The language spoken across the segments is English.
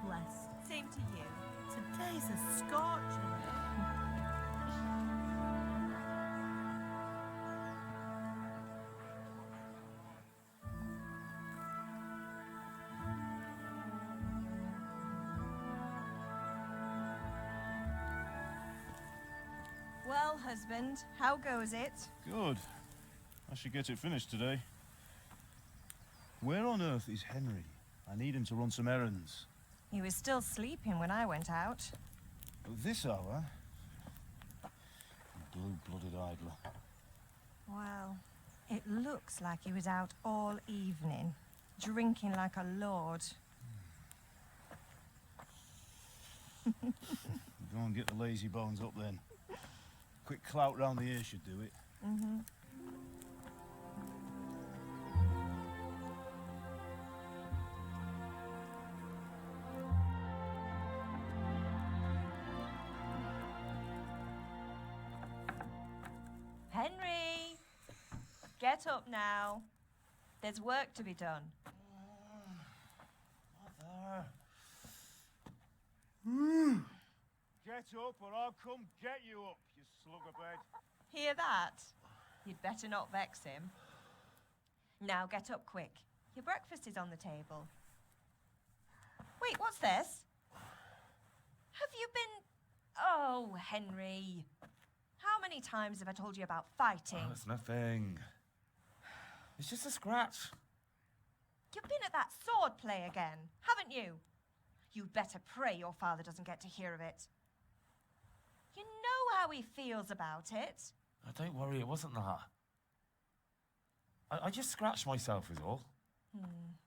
bless. Same to you. Today's a scorcher. Well, husband, how goes it? Good. I should get it finished today. Where on earth is Henry? I need him to run some errands. He was still sleeping when I went out. At this hour? Blue-blooded idler. Well, it looks like he was out all evening, drinking like a lord. Go and get the lazy bones up then. Quick clout round the ear should do it. Mm-hmm. Henry! Get up now. There's work to be done. Mother. Get up or I'll come get you up, you slugabed. Hear that? You'd better not vex him. Now get up quick. Your breakfast is on the table. Wait, what's this? Have you been... Oh, Henry. How many times have I told you about fighting? Oh, it's nothing. It's just a scratch. You've been at that sword play again, haven't you? You'd better pray your father doesn't get to hear of it. You know how he feels about it. Oh, don't worry, it wasn't that. I just scratched myself is all.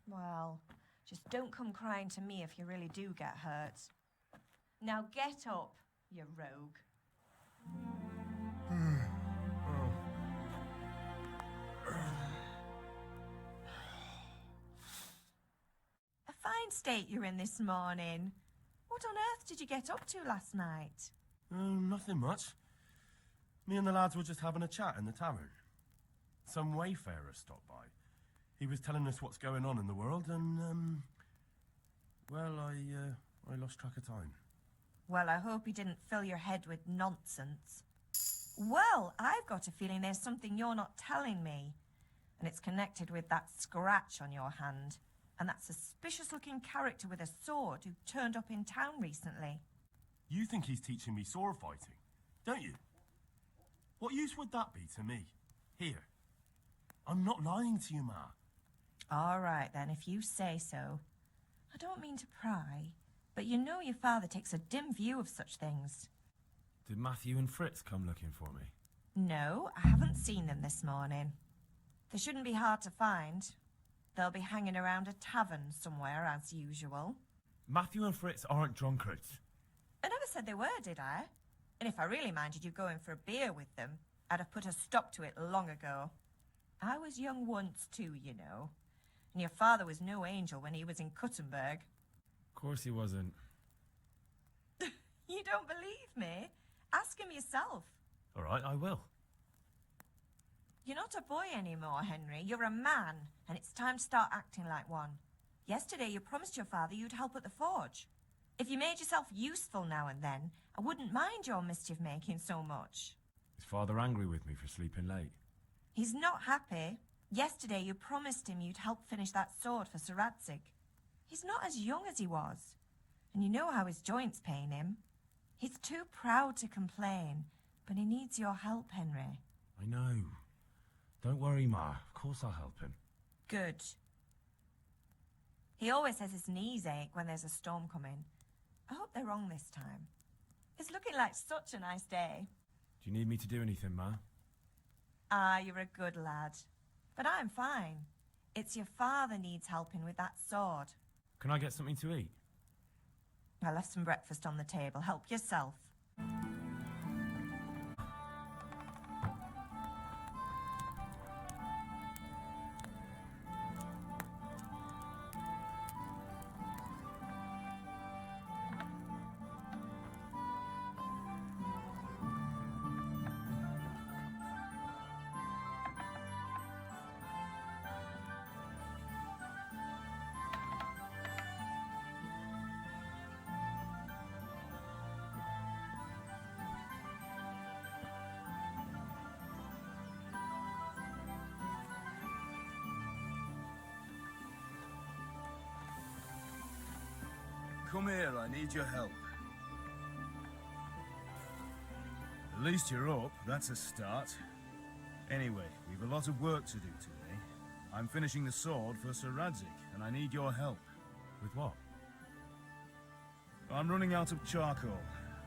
Well, just don't come crying to me if you really do get hurt. Now get up, you rogue. A fine state you're in this morning. What on earth did you get up to last night? Nothing much. Me and the lads were just having a chat in the tavern. Some wayfarer stopped by. He was telling us what's going on in the world and, well, I lost track of time. Well, I hope he didn't fill your head with nonsense. Well, I've got a feeling there's something you're not telling me. And it's connected with that scratch on your hand. And that suspicious-looking character with a sword who turned up in town recently. You think he's teaching me sword fighting, don't you? What use would that be to me? Here. I'm not lying to you, Ma. All right, then, if you say so. I don't mean to pry, but you know your father takes a dim view of such things. Did Matthew and Fritz come looking for me? No, I haven't seen them this morning. They shouldn't be hard to find. They'll be hanging around a tavern somewhere, as usual. Matthew and Fritz aren't drunkards. I never said they were, did I? And if I really minded you going for a beer with them, I'd have put a stop to it long ago. I was young once too, you know. And your father was no angel when he was in Talmberg. Of course he wasn't. You don't believe me? Ask him yourself. All right, I will. You're not a boy anymore, Henry. You're a man, and it's time to start acting like one. Yesterday you promised your father you'd help at the forge. If you made yourself useful now and then, I wouldn't mind your mischief-making so much. Is Father angry with me for sleeping late? He's not happy. Yesterday you promised him you'd help finish that sword for Sir Radzig. He's not as young as he was, and you know how his joints pain him. He's too proud to complain, but he needs your help, Henry. I know. Don't worry, Ma. Of course I'll help him. Good. He always says his knees ache when there's a storm coming. I hope they're wrong this time. It's looking like such a nice day. Do you need me to do anything, Ma? Ah, you're a good lad. But I'm fine. It's your father needs helping with that sword. Can I get something to eat? I left some breakfast on the table. Help yourself. come here, I need your help. At least you're up, that's a start. Anyway, we've a lot of work to do today. I'm finishing the sword for Sir Radzig, and I need your help. With what? I'm running out of charcoal.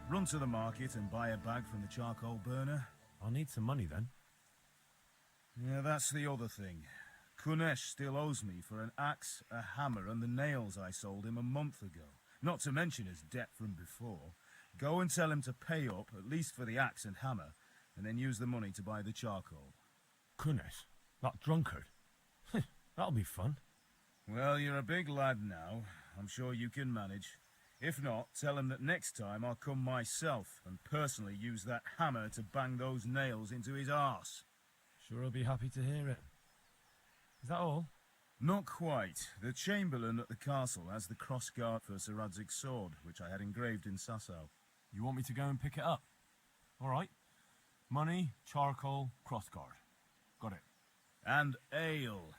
Run to the market and buy a bag from the charcoal burner. I'll need some money then. Yeah, that's the other thing. Kunesh still owes me for an axe, a hammer, and the nails I sold him a month ago. Not to mention his debt from before. Go and tell him to pay up, at least for the axe and hammer, and then use the money to buy the charcoal. Kunesh? That drunkard? That'll be fun. Well, you're a big lad now. I'm sure you can manage. If not, tell him that next time I'll come myself and personally use that hammer to bang those nails into his arse. Sure I'll be happy to hear it. Is that all? Not quite. The Chamberlain at the castle has the crossguard for Sir Radzig's sword, which I had engraved in Sasau. You want me to go and pick it up? All right. Money, charcoal, crossguard. Got it. And ale.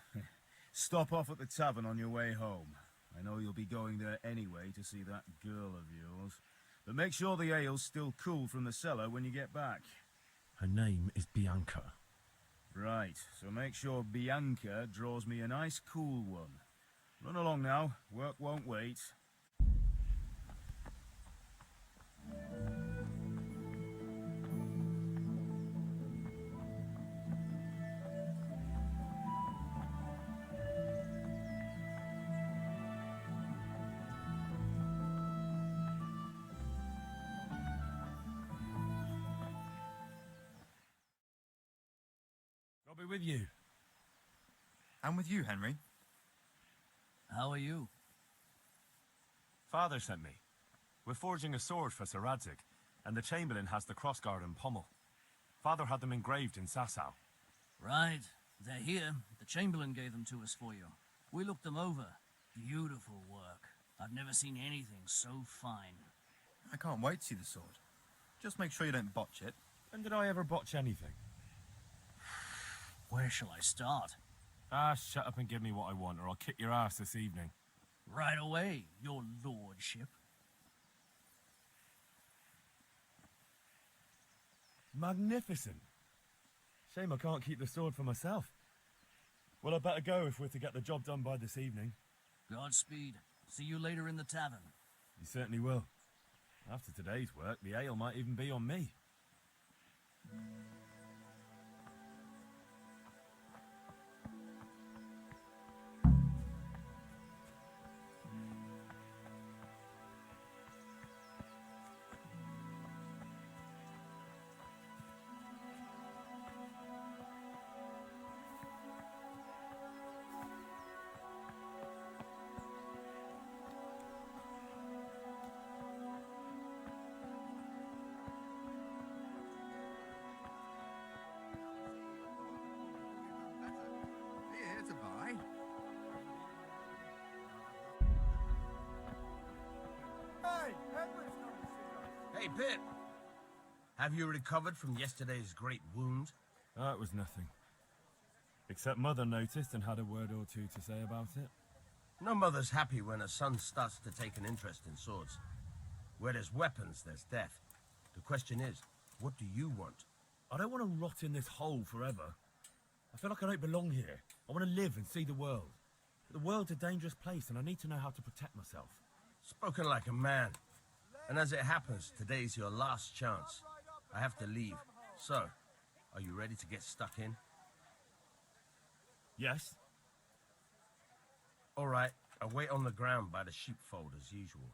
Stop off at the tavern on your way home. I know you'll be going there anyway to see that girl of yours. But make sure the ale's still cool from the cellar when you get back. Her name is Bianca. Right, so make sure Bianca draws me a nice cool one. Run along now, work won't wait. I'll be with you. I'm with you, Henry. How are you? Father sent me. We're forging a sword for Sir Radzig, and the Chamberlain has the crossguard and pommel. Father had them engraved in Sasau. Right. They're here. The Chamberlain gave them to us for you. We looked them over. Beautiful work. I've never seen anything so fine. I can't wait to see the sword. Just make sure you don't botch it. When did I ever botch anything? Where shall I start? Shut up and give me what I want, or I'll kick your ass this evening. Right away, your lordship. Magnificent. Shame I can't keep the sword for myself. Well, I better go if we're to get the job done by this evening. Godspeed. See you later in the tavern. You certainly will. After today's work, the ale might even be on me. Here to buy. Hey, Henry's come to see us. Hey, Pip! Have you recovered from yesterday's great wound? That was nothing. Except Mother noticed and had a word or two to say about it. No mother's happy when her son starts to take an interest in swords. Where there's weapons, there's death. The question is, what do you want? I don't want to rot in this hole forever. I feel like I don't belong here. I want to live and see the world. The world's a dangerous place, and I need to know how to protect myself. Spoken like a man. And as it happens, today's your last chance. I have to leave. So, are you ready to get stuck in? Yes? All right, I'll wait on the ground by the sheepfold as usual.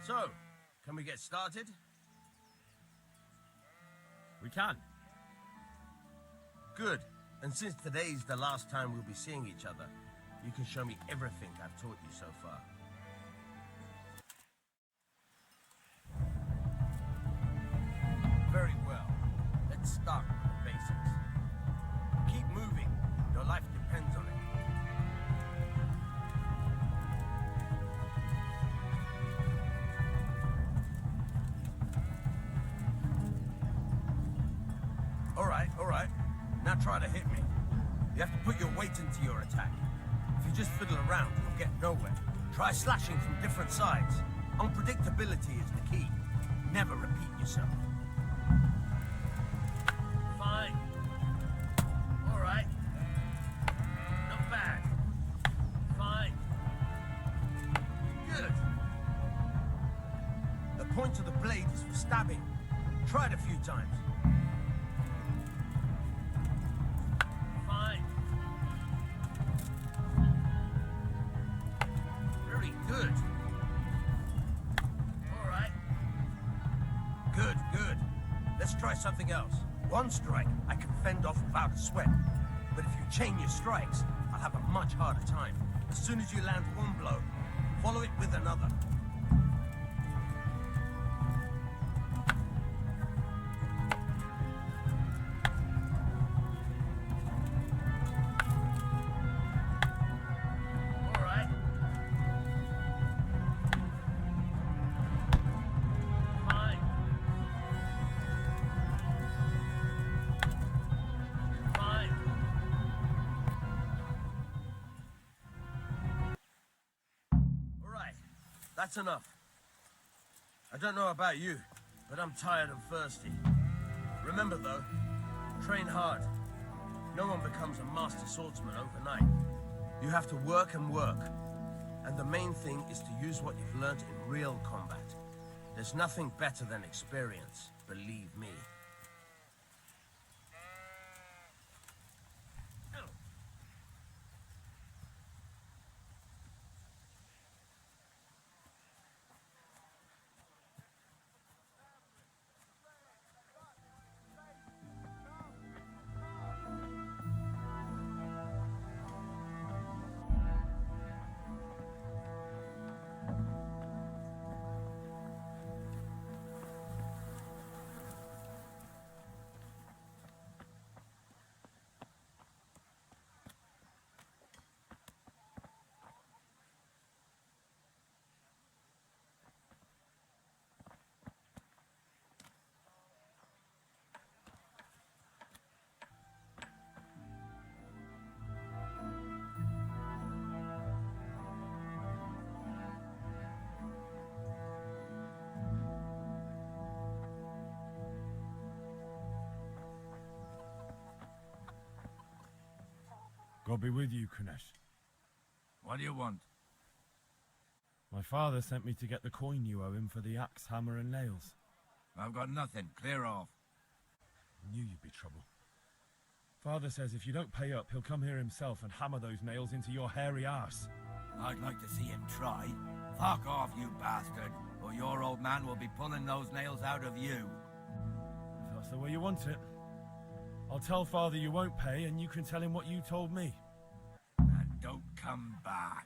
So, can we get started? We can. Good. And since today's the last time we'll be seeing each other, you can show me everything I've taught you so far. Very well. Let's start with the basics. Keep moving. Your life depends on it. All right. Now try to hit me. You have to put your weight into your attack. If you just fiddle around, you'll get nowhere. Try slashing from different sides. Unpredictability is the key. Never repeat yourself. Fine. All right. Not bad. Fine. Good. The point of the blade is for stabbing. Try it a few times. Fine. Very good. All right. Good. Let's try something else. One strike, I can fend off without a sweat. But if you chain your strikes, I'll have a much harder time. As soon as you land one blow, follow it with another. All right. Fine. Fine. All right. That's enough. I don't know about you, but I'm tired and thirsty. Remember though, train hard. No one becomes a master swordsman overnight. You have to work and work. And the main thing is to use what you've learned in real combat. There's nothing better than experience, believe me. God be with you, Kunesh. What do you want? My father sent me to get the coin you owe him for the axe, hammer, and nails. I've got nothing. Clear off. I knew you'd be trouble. Father says if you don't pay up, he'll come here himself and hammer those nails into your hairy arse. I'd like to see him try. Fuck off, you bastard, or your old man will be pulling those nails out of you. If that's the way you want it. I'll tell Father you won't pay, and you can tell him what you told me. And don't come back.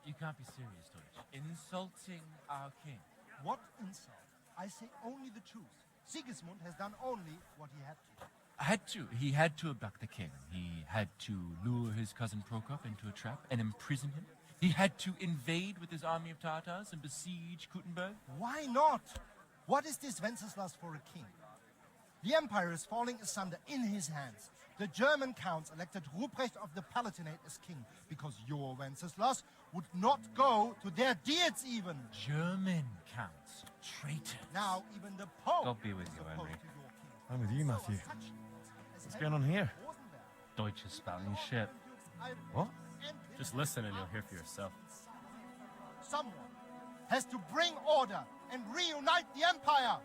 You can't be serious, Divish. Insulting our king. What insult? I say only the truth. Sigismund has done only what he had to. He had to abduct the king. He had to lure his cousin Prokop into a trap and imprison him. He had to invade with his army of Tartars and besiege Kuttenberg. Why not? What is this Wenceslas for a king? The empire is falling asunder in his hands. The German counts elected Ruprecht of the Palatinate as king because your Wenceslas would not go to their diets even. German counts. Traitors. Now even the Pope God be with is you, opposed Henry. to your king. I'm with you, Matthew. What's going on here? Deutsch is spouting shit. What? Just listen and you'll hear for yourself. Someone has to bring order and reunite the empire.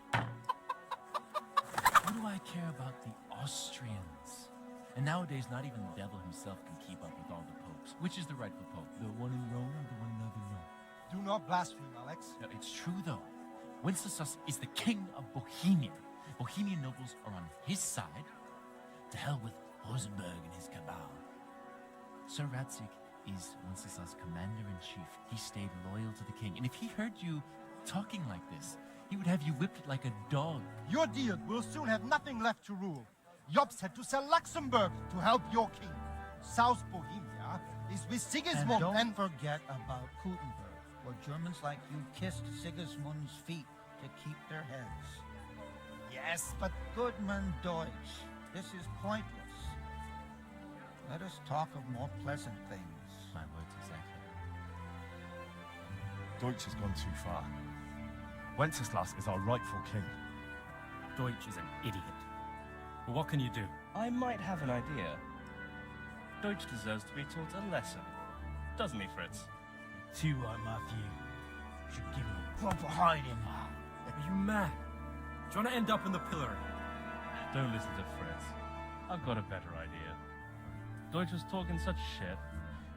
What do I care about the Austrians? And nowadays, not even the devil himself can keep up with all the popes. Which is the rightful pope? The one in Rome or the one in Avignon? Do not blaspheme, Alex. No, it's true, though. Wenceslas is the king of Bohemia. Bohemian nobles are on his side. To hell with Rosenberg and his cabal. Sir Radzig is Wenceslas' commander-in-chief. He stayed loyal to the king. And if he heard you talking like this, he would have you whipped like a dog. Your diet will soon have nothing left to rule. Jobst had to sell Luxembourg to help your king. South Bohemia is with Sigismund and don't forget about Kuttenberg, where Germans like you kissed Sigismund's feet to keep their heads. Yes, but Goodman Deutsch, this is pointless. Let us talk of more pleasant things. My words exactly. Deutsch has gone too far. Wenceslas is our rightful king. Deutsch is an idiot. But what can you do? I might have an idea. Deutsch deserves to be taught a lesson. Doesn't he, Fritz? Too right, Matthew. Should give him a proper hiding. Are you mad? Do you want to end up in the pillory? Don't listen to Fritz. I've got a better idea. Deutsch was talking such shit,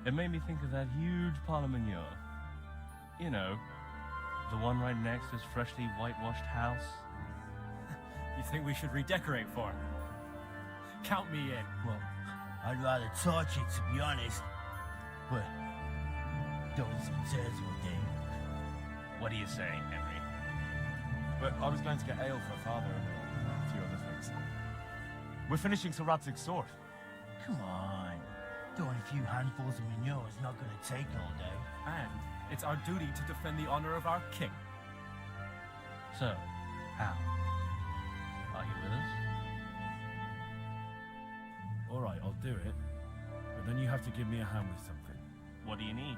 it made me think of that huge parliament. You know, the one right next to his freshly whitewashed house. You think we should redecorate for him? Count me in. Well, I'd rather torch it, to be honest. But those concerns will do. What are you saying, Henry? But I was going to get ale for father and a few other things. We're finishing Sir Radzig's sword. Come on. Doing a few handfuls of manure is not going to take all day. And it's our duty to defend the honor of our king. So, how? Are you with us? All right, I'll do it. But then you have to give me a hand with something. What do you need?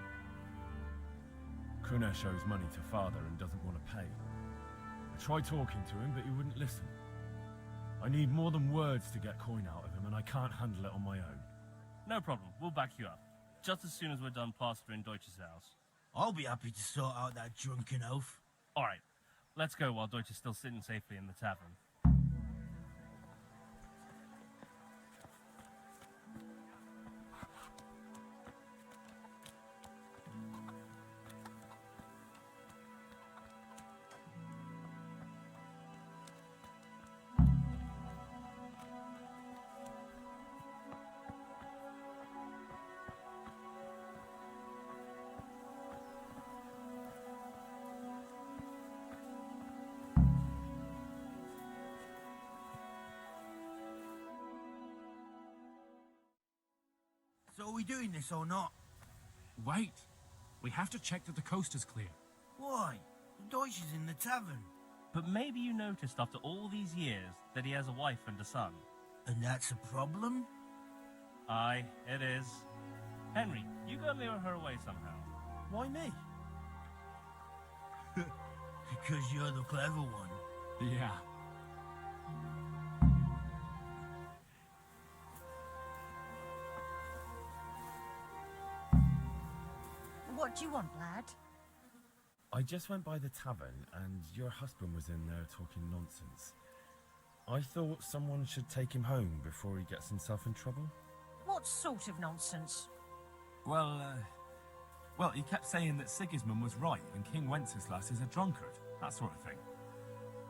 Kunesh owes money to father and doesn't want to pay. I tried talking to him, but he wouldn't listen. I need more than words to get coin out of him, and I can't handle it on my own. No problem. We'll back you up. Just as soon as we're done plastering Deutsch's house. I'll be happy to sort out that drunken oaf. All right. Let's go while Deutsch is still sitting safely in the tavern. So are we doing this or not? Wait. We have to check that the coast is clear. Why? Deutsch is in the tavern. But maybe you noticed after all these years that he has a wife and a son. And that's a problem? Aye, it is. Henry, you go lure her away somehow. Why me? Because you're the clever one. Yeah. What do you want, lad? I just went by the tavern and your husband was in there talking nonsense. I thought someone should take him home before he gets himself in trouble. What sort of nonsense? Well, he kept saying that Sigismund was right and King Wenceslas is a drunkard, that sort of thing.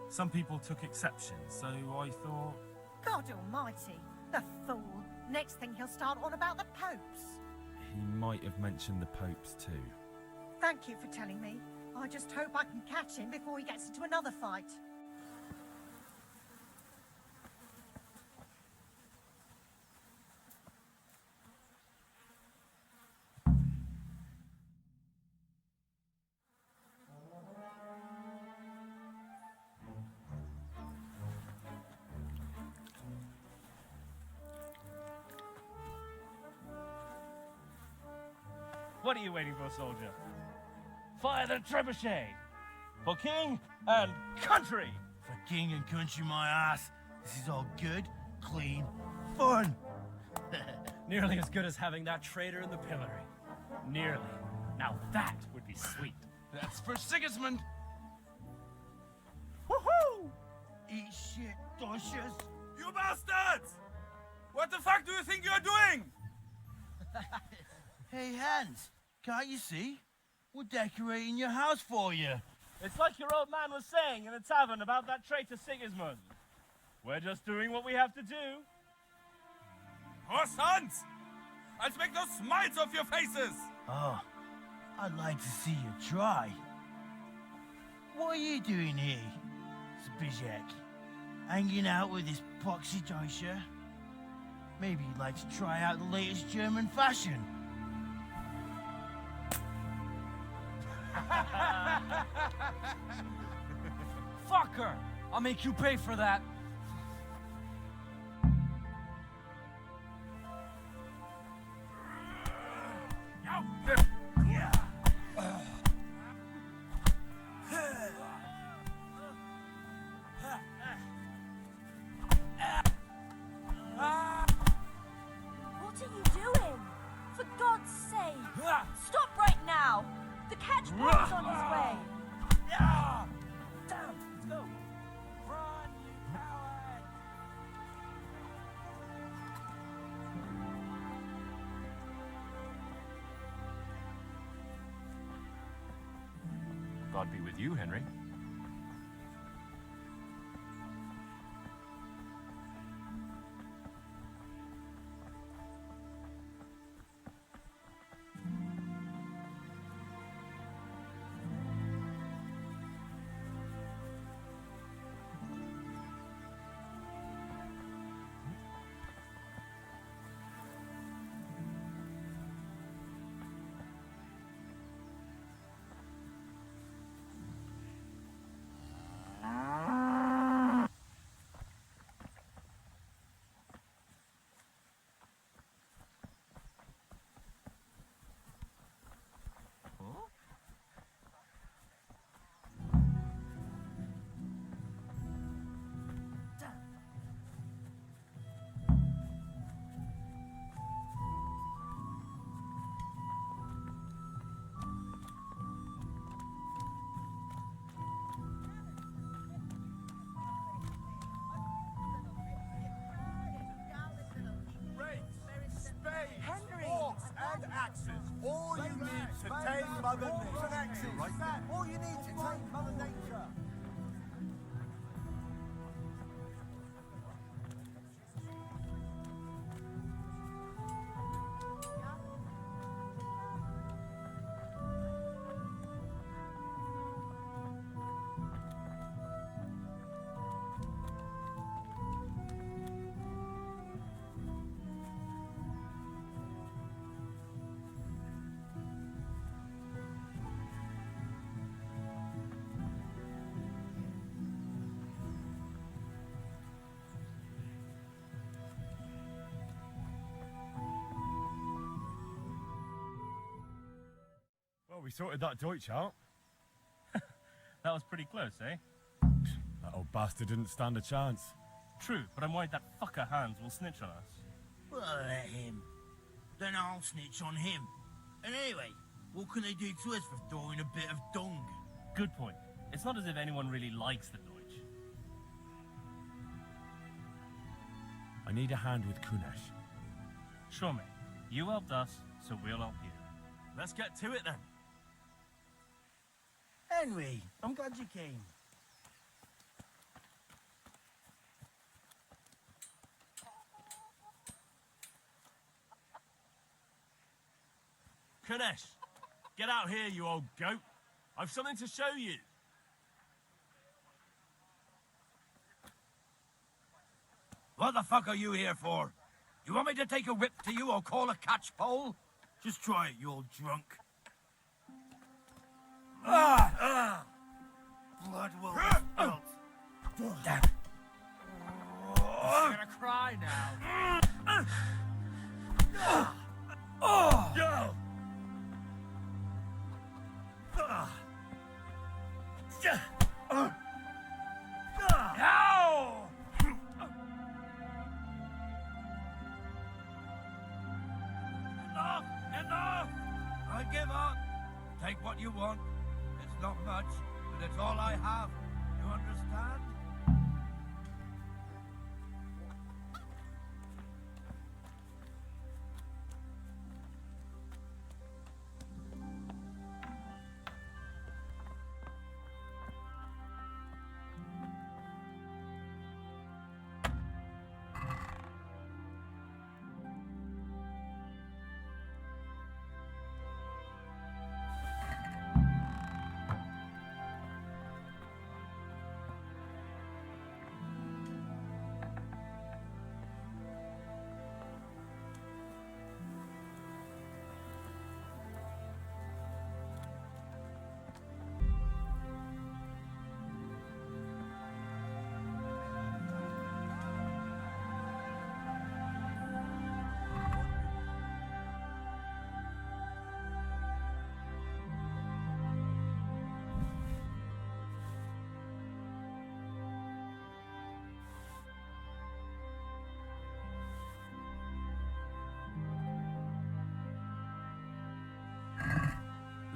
Some people took exception, so I thought... God almighty, the fool. Next thing he'll start on about the popes. He might have mentioned the popes too. Thank you for telling me. I just hope I can catch him before he gets into another fight. What are you waiting for, soldier? Fire the trebuchet! For king and country! For king and country, my ass. This is all good, clean, fun. Nearly as good as having that traitor in the pillory. Nearly. Now that would be sweet. That's for Sigismund. Woohoo! Eat shit, Doshes. You bastards! What the fuck do you think you're doing? Hey, Hans, can't you see? We're decorating your house for you. It's like your old man was saying in the tavern about that traitor Sigismund. We're just doing what we have to do. Oh, sons! Let's make those smiles off your faces! Oh, I'd like to see you try. What are you doing here, Zbyszek? Hanging out with this poxy Deutscher? Maybe you'd like to try out the latest German fashion. Fuck her! I'll make you pay for that. What are you doing? For God's sake! Stop right now! The catch boy's on his way! Damn! Let's go! Run, you coward! God be with you, Henry. All you need to tame Mother Nature. All you need to tame Mother Nature. Well, we sorted that Deutsch out. That was pretty close, eh? That old bastard didn't stand a chance. True, but I'm worried that fucker Hans will snitch on us. Well, let him. Then I'll snitch on him. And anyway, what can they do to us for throwing a bit of dung? Good point. It's not as if anyone really likes the Deutsch. I need a hand with Kunesh. Sure, mate. You helped us, so we'll help you. Let's get to it then. Henry, I'm glad you came. Kunesh, get out here, you old goat. I've something to show you. What the fuck are you here for? You want me to take a whip to you or call a catchpole? Just try it, you old drunk. Blood will be spilt. You're gonna cry now. I give up. Take what you want. It's not much, but it's all I have. You understand?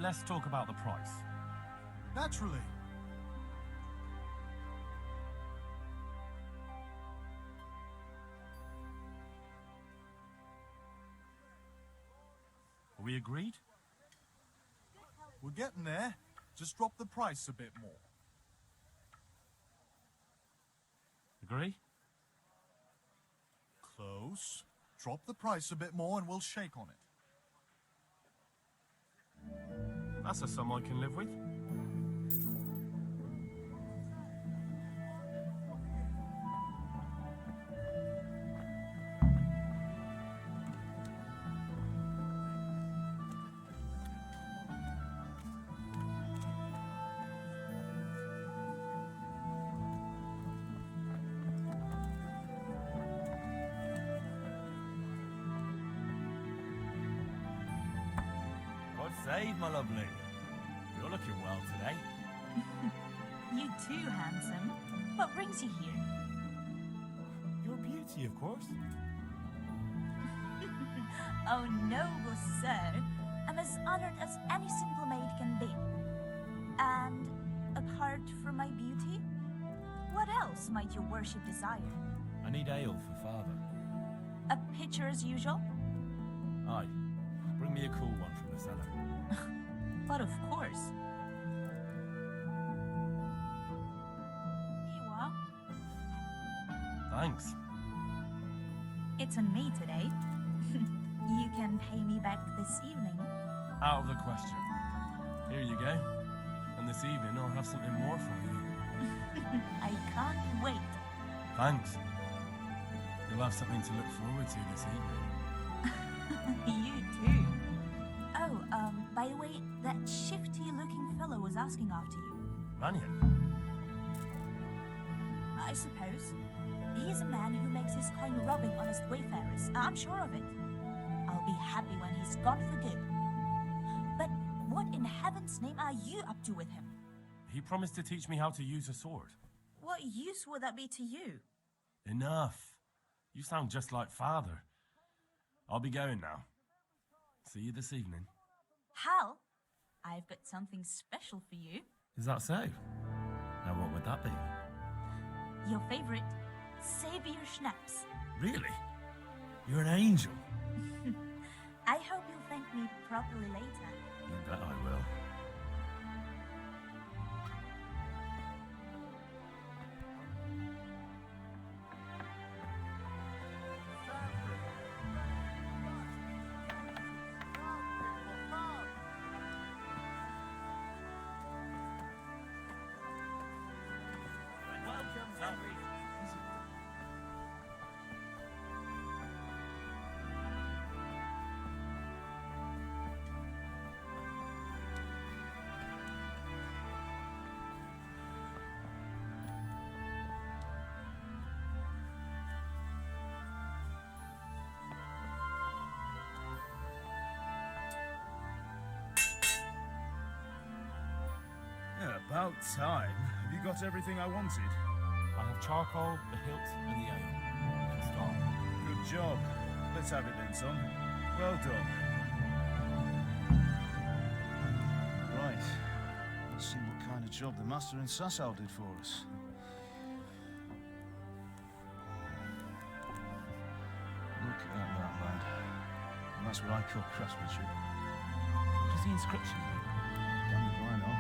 Let's talk about the price. Naturally. Are we agreed? We're getting there. Just drop the price a bit more. Agree? Close. Drop the price a bit more and we'll shake on it. That's a sum I can live with. God save, my lovely. You're looking well today. You too, handsome. What brings you here? Your beauty, of course. Oh, noble sir. I'm as honored as any simple maid can be. And apart from my beauty, what else might your worship desire? I need ale for father. A pitcher as usual? Aye. Bring me a cool one from the cellar. But of course. Here you are. Thanks. It's on me today. You can pay me back this evening. Out of the question. Here you go. And this evening I'll have something more for you. I can't wait. Thanks. You'll have something to look forward to this evening. You too. Oh, by the way, that shifty-looking fellow was asking after you. Mannion? I suppose. He is a man who makes his coin robbing honest wayfarers. I'm sure of it. I'll be happy when he's gone for good. But what in heaven's name are you up to with him? He promised to teach me how to use a sword. What use would that be to you? Enough. You sound just like father. I'll be going now. See you this evening. Hal, I've got something special for you. Is that so? Now what would that be? Your favorite, Savior Schnapps. Really? You're an angel. I hope you'll thank me properly later. You bet I will. Yeah, about time. Have you got everything I wanted? I have charcoal, the hilt, and the ale. You can start. Good job. Let's have it then, son. Well done. kind of job the master in Sasau did for us. Look at that, lad. And that's what I call craftsmanship. What does the inscription mean? Damn if I know.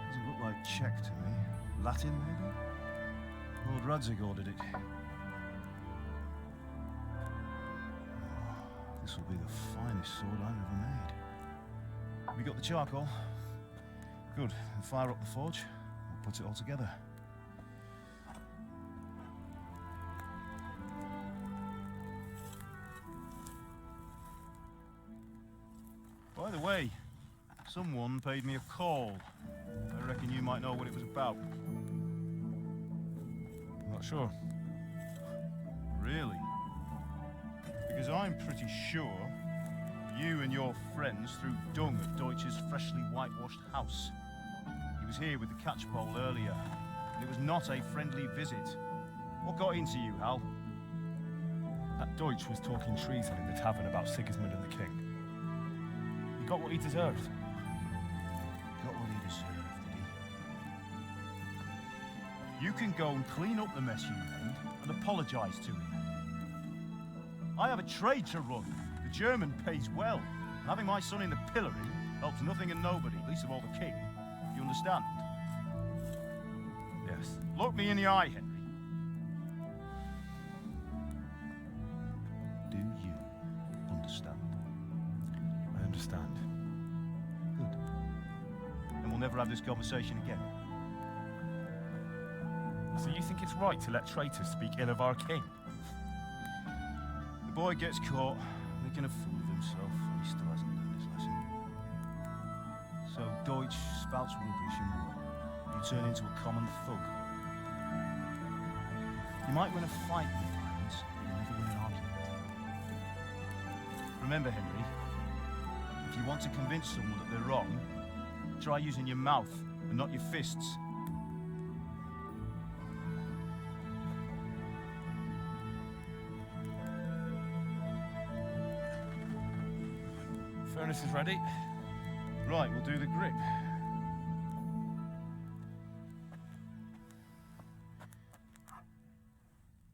Doesn't look like Czech to me. Latin, maybe? Lord Radzig ordered it. This will be the finest sword I've ever made. Have you got the charcoal? Good. Then fire up the forge. We'll put it all together. By the way, someone paid me a call. I reckon you might know what it was about. I'm not sure. Really? Because I'm pretty sure you and your friends threw dung at Deutsch's freshly whitewashed house. He was here with the catchpole earlier, and it was not a friendly visit. What got into you, Hal? That Deutsch was talking treason in the tavern about Sigismund and the king. He got what he deserved. Got what he deserved, did he? You can go and clean up the mess you made and apologize to him. I have a trade to run. The German pays well. And having my son in the pillory helps nothing and nobody, least of all the king. You understand? Yes. Look me in the eye, Henry. Do you understand? I understand. Good. And we'll never have this conversation again. So you think it's right to let traitors speak ill of our king? The boy gets caught, making a fool of himself, and he still hasn't learned his lesson. So Deutsch spouts rubbish and war. You turn into a common thug. You might win a fight with violence, but you'll never win an argument. Remember, Henry, if you want to convince someone that they're wrong, try using your mouth and not your fists. Furnace is ready. Right, we'll do the grip.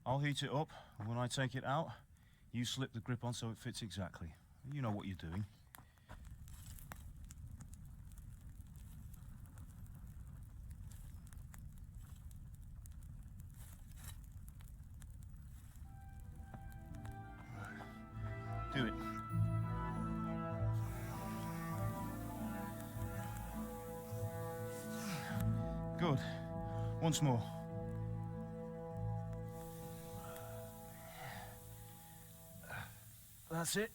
I'll heat it up, and when I take it out, you slip the grip on so it fits exactly. You know what you're doing. Do it. Good. Once more. That's it.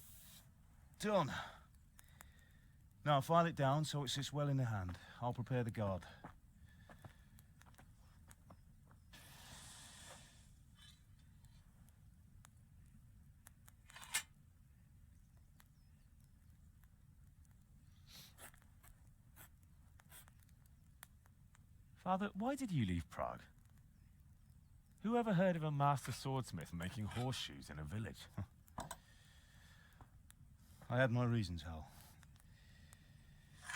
Done. Now file it down so it sits well in the hand. I'll prepare the guard. Father, why did you leave Prague? Who ever heard of a master swordsmith making horseshoes in a village? I had my reasons, Hal.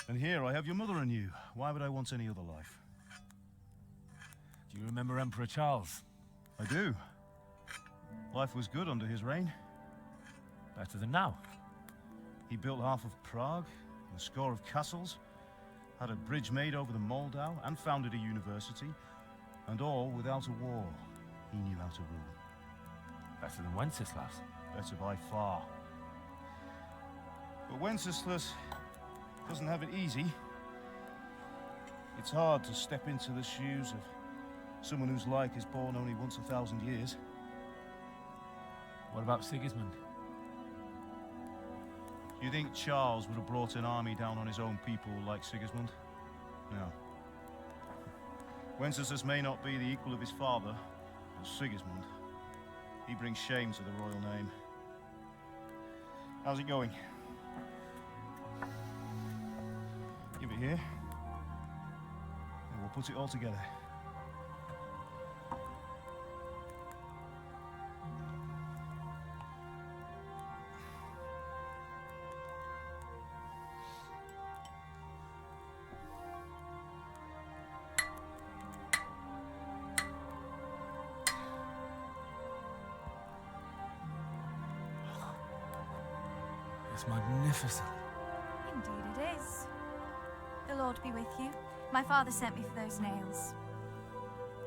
And here I have your mother and you. Why would I want any other life? Do you remember Emperor Charles? I do. Life was good under his reign. Better than now. He built half of Prague, a score of castles, had a bridge made over the Moldau, and founded a university, and all without a war. He knew how to rule. Better than Wenceslas. Better by far. But Wenceslas doesn't have it easy. It's hard to step into the shoes of someone whose like is born only once 1,000 years. What about Sigismund? You think Charles would have brought an army down on his own people like Sigismund? No. Wenceslas may not be the equal of his father, but Sigismund, he brings shame to the royal name. How's it going? Give it here, and we'll put it all together. It's magnificent. Indeed it is. The Lord be with you. My father sent me for those nails.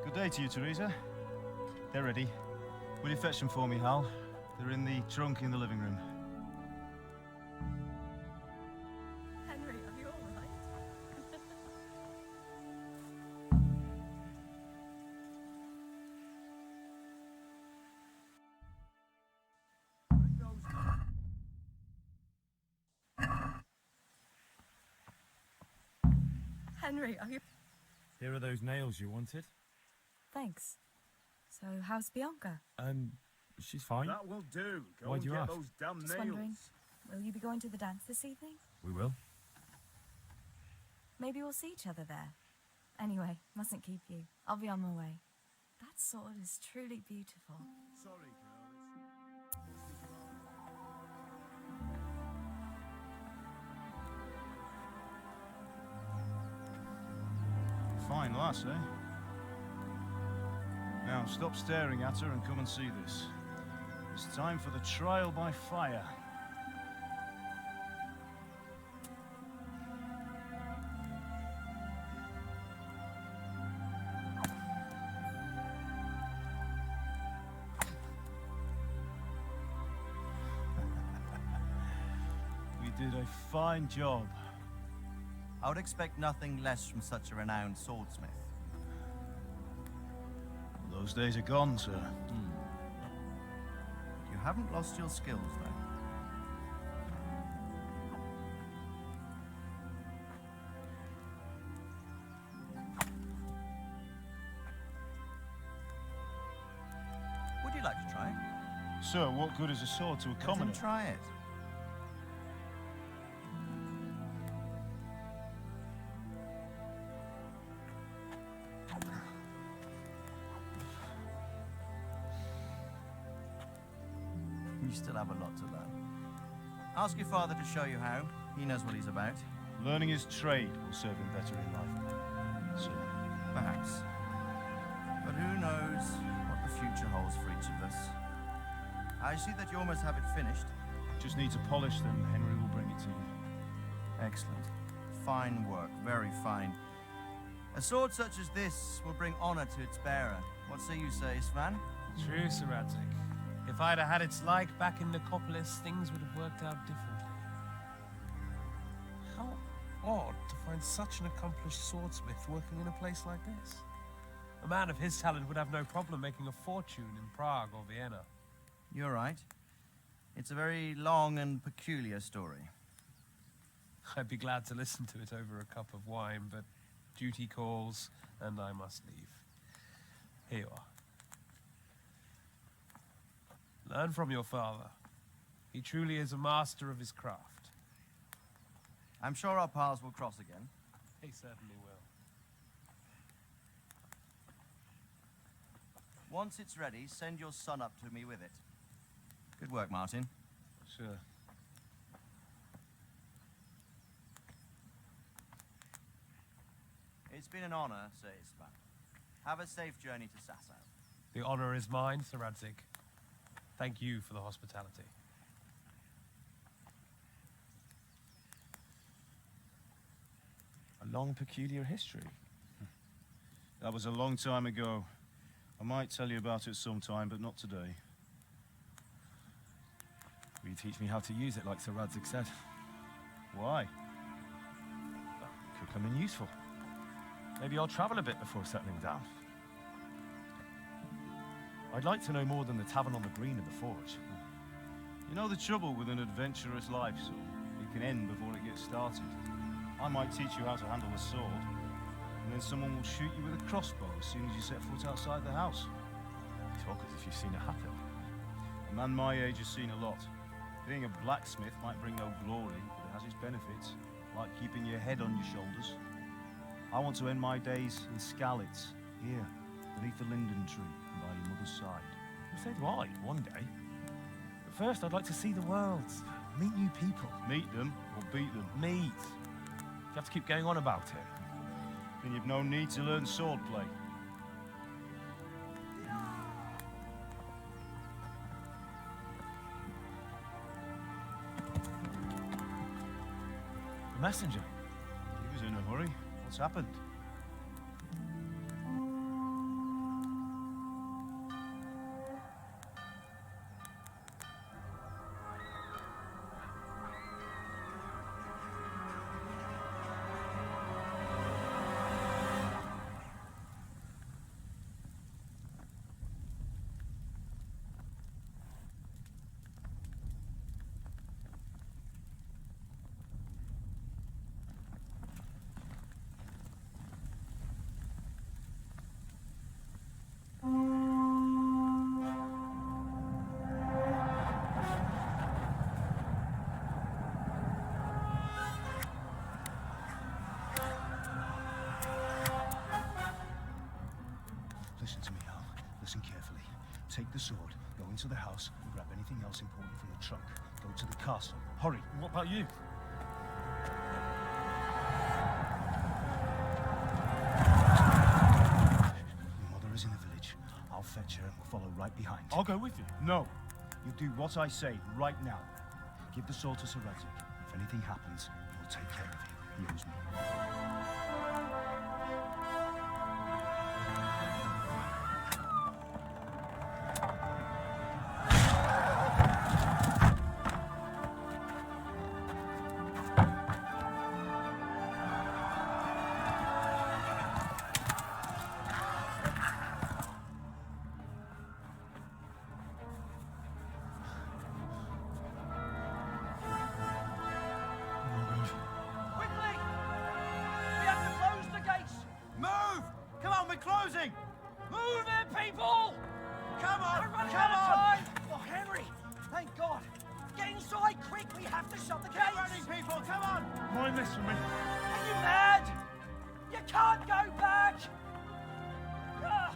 Good day to you, Teresa. They're ready. Will you fetch them for me, Hal? They're in the trunk in the living room. Henry, are you all right? Henry, are you... Here are those nails you wanted. Thanks. So, how's Bianca? She's fine. That will do. Go Why'd and you get ask? those damn Just nails. wondering, will you be going to the dance this evening? We will. Maybe we'll see each other there. Anyway, mustn't keep you. I'll be on my way. That sword is truly beautiful. Sorry, girl. Fine lass, eh? Now, stop staring at her and come and see this. It's time for the trial by fire. We did a fine job. I would expect nothing less from such a renowned swordsmith. Those days are gone, sir. You haven't lost your skills, though. Would you like to try it? Sir, what good is a sword to a Let commoner? him try it. You still have a lot to learn. Ask your father to show you how. He knows what he's about. Learning his trade will serve him better in life, sir. Perhaps. But who knows what the future holds for each of us. I see that you almost have it finished. Just need to polish them. Henry will bring it to you. Excellent. Fine work. Very fine. A sword such as this will bring honor to its bearer. What say you, Sir Isvan? True, Sir Radzig. If I'd have had its like back in Nicopolis, things would have worked out differently. How odd to find such an accomplished swordsmith working in a place like this. A man of his talent would have no problem making a fortune in Prague or Vienna. You're right. It's a very long and peculiar story. I'd be glad to listen to it over a cup of wine, but duty calls, and I must leave. Here you are. Learn from your father. He truly is a master of his craft. I'm sure our paths will cross again. He certainly will. Once it's ready, send your son up to me with it. Good work, Martin. Sure. It's been an honor, Sir Isvan. Have a safe journey to Sasau. The honor is mine, Sir Radzig. Thank you for the hospitality. A long, peculiar history. That was a long time ago. I might tell you about it sometime, but not today. Will you teach me how to use it, like Sir Radzig said? Why? Could come in useful. Maybe I'll travel a bit before settling down. I'd like to know more than the tavern on the green and the forge. You know the trouble with an adventurous life, son? It can end before it gets started. I might teach you how to handle a sword, and then someone will shoot you with a crossbow as soon as you set foot outside the house. You talk as if you've seen it happen. A man my age has seen a lot. Being a blacksmith might bring no glory, but it has its benefits, like keeping your head on your shoulders. I want to end my days in Skalitz, here, beneath the linden tree, and by your mother's side. Well, so do I, one day. But first, I'd like to see the world, meet new people. Meet them, or beat them? Meet. You have to keep going on about it. Then you've no need to learn swordplay. The messenger. He was in a hurry. What's happened? Listen to me, Al. Listen carefully. Take the sword, go into the house, and grab anything else important from the trunk. Go to the castle. Hurry. What about you? Your mother is in the village. I'll fetch her and we'll follow right behind. I'll go with you. No. You'll do what I say right now. Give the sword to Sir Radzig. If anything happens, he'll take care of you. He owes me. Closing! Move it, people! Come on! We're running Come out of on! time! Oh, Henry! Thank God! Get inside quick! We have to shut the gates! Keep running, people! Come on! Mind this for me. Are you mad? You can't go back! Ah.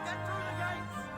Get through the gates!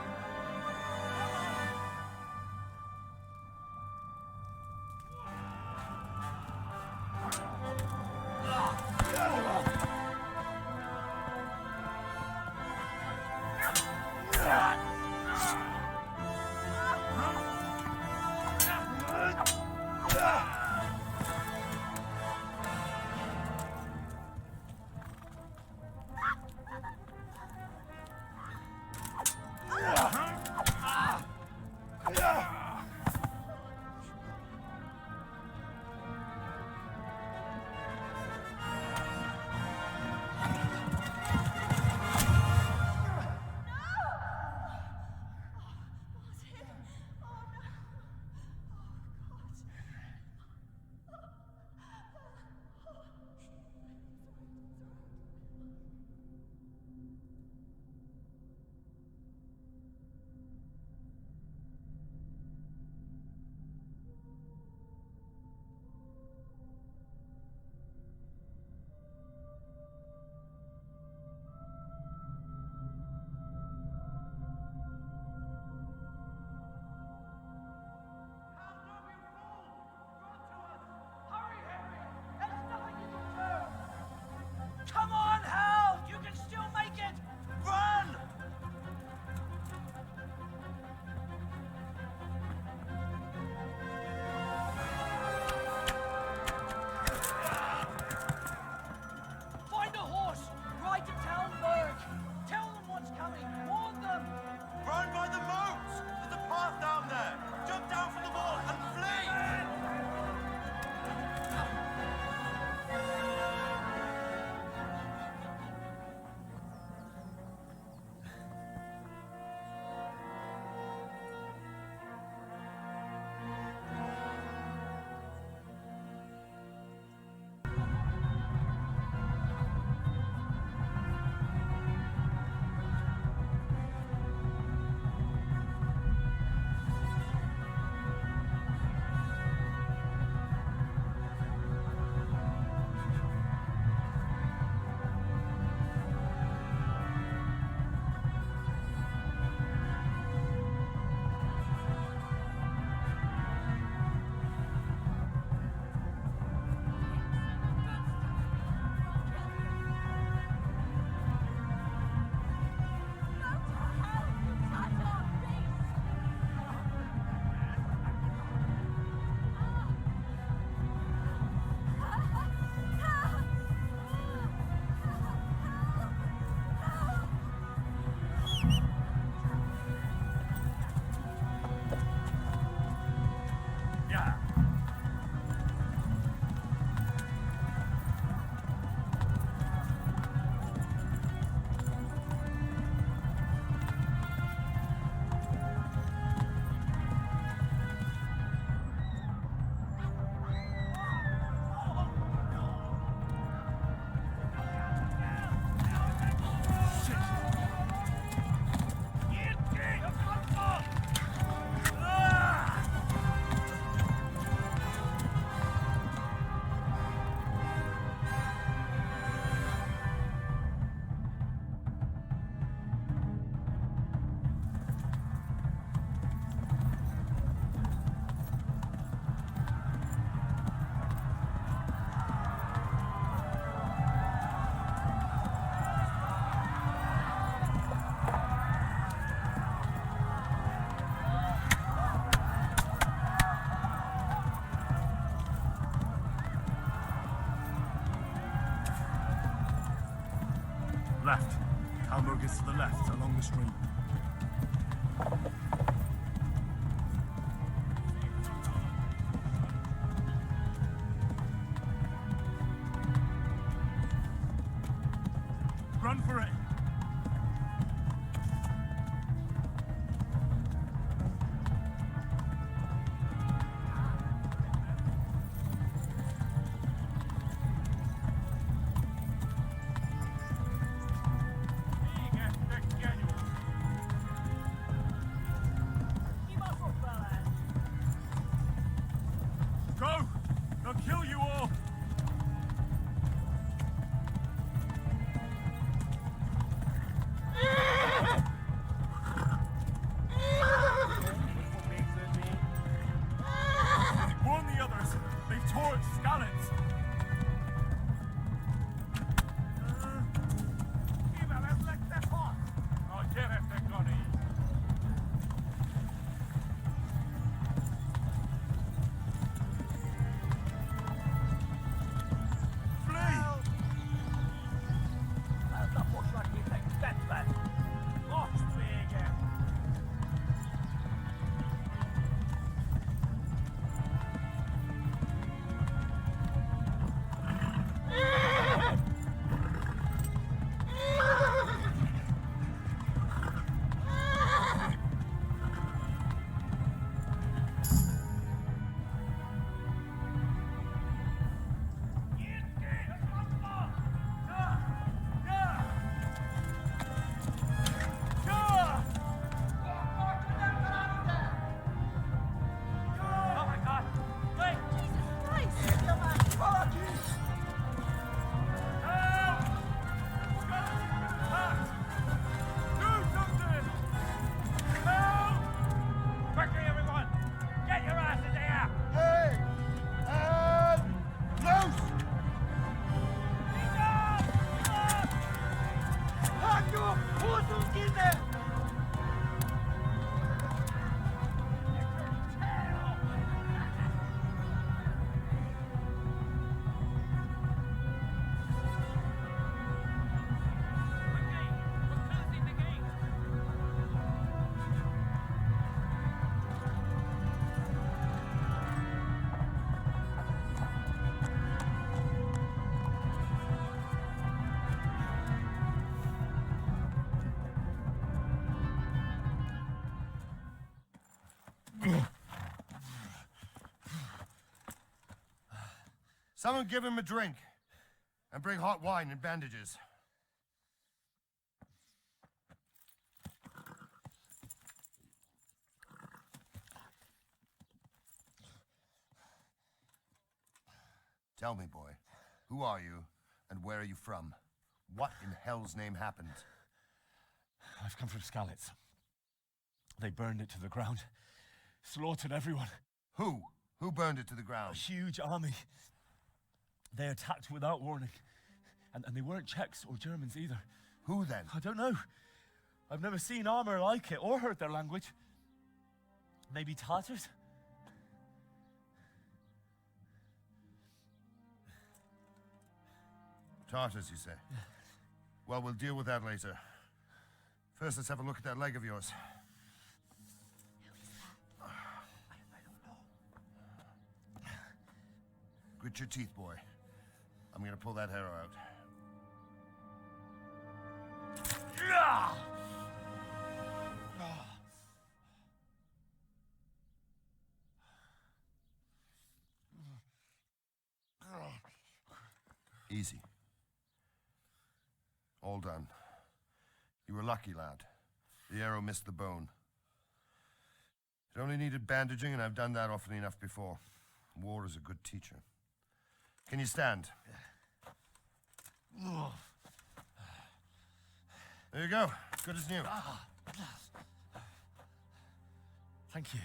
left. Talmberg is to the left, along the street. Run for it! Go! They'll kill you all! Warn the others! They've torched Skalitz! Someone give him a drink. And bring hot wine and bandages. Tell me, boy, who are you, and where are you from? What in hell's name happened? I've come from Skalitz. They burned it to the ground. Slaughtered everyone. Who? Who burned it to the ground? A huge army. They attacked without warning. And they weren't Czechs or Germans either. Who then? I don't know. I've never seen armor like it or heard their language. Maybe Tatars? Tartars, you say? Yeah. Well, we'll deal with that later. First, let's have a look at that leg of yours. Grit your teeth, boy. I'm gonna pull that hair out. Easy. All done. You were lucky, lad. The arrow missed the bone. It only needed bandaging, and I've done that often enough before. War is a good teacher. Can you stand? There you go. Good as new. Thank you.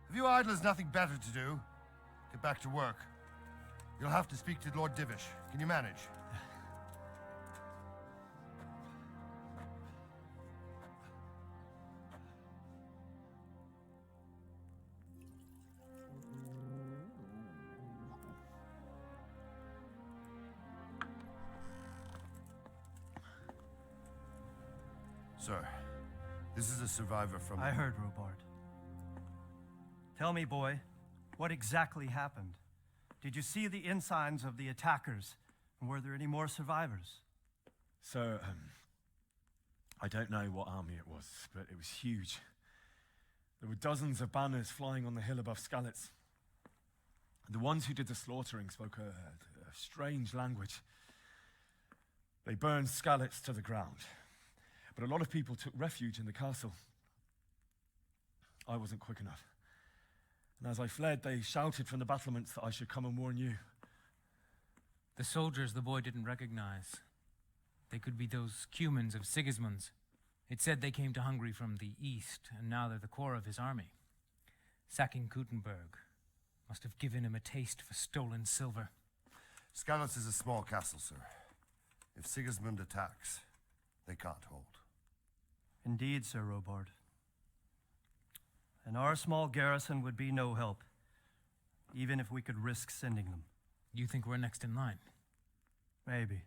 If you idlers nothing better to do, get back to work. You'll have to speak to Lord Divish. Can you manage? Sir, this is a survivor from... I heard, Robard. Tell me, boy, what exactly happened? Did you see the ensigns of the attackers? And were there any more survivors? So, I don't know what army it was, but it was huge. There were dozens of banners flying on the hill above Skalitz. The ones who did the slaughtering spoke a strange language. They burned Skalitz to the ground, but a lot of people took refuge in the castle. I wasn't quick enough. And as I fled, they shouted from the battlements that I should come and warn you. The soldiers the boy didn't recognize. They could be those Cumans of Sigismund's. It said they came to Hungary from the east, and now they're the core of his army. Sacking Kuttenberg must have given him a taste for stolen silver. Skalitz is a small castle, sir. If Sigismund attacks, they can't hold. Indeed, Sir Robard. And our small garrison would be no help, even if we could risk sending them. You think we're next in line? Maybe.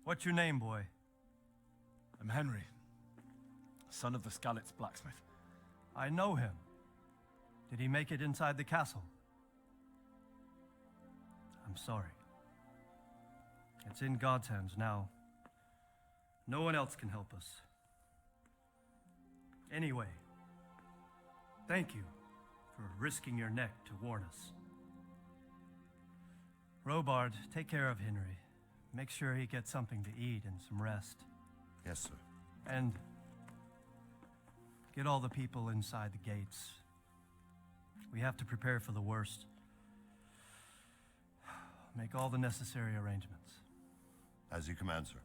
What's your name, boy? I'm Henry, son of the Skalitz blacksmith. I know him. Did he make it inside the castle? I'm sorry. It's in God's hands now. No one else can help us. Anyway, thank you for risking your neck to warn us. Robard, take care of Henry. Make sure he gets something to eat and some rest. Yes, sir. And get all the people inside the gates. We have to prepare for the worst. Make all the necessary arrangements. As you command, sir.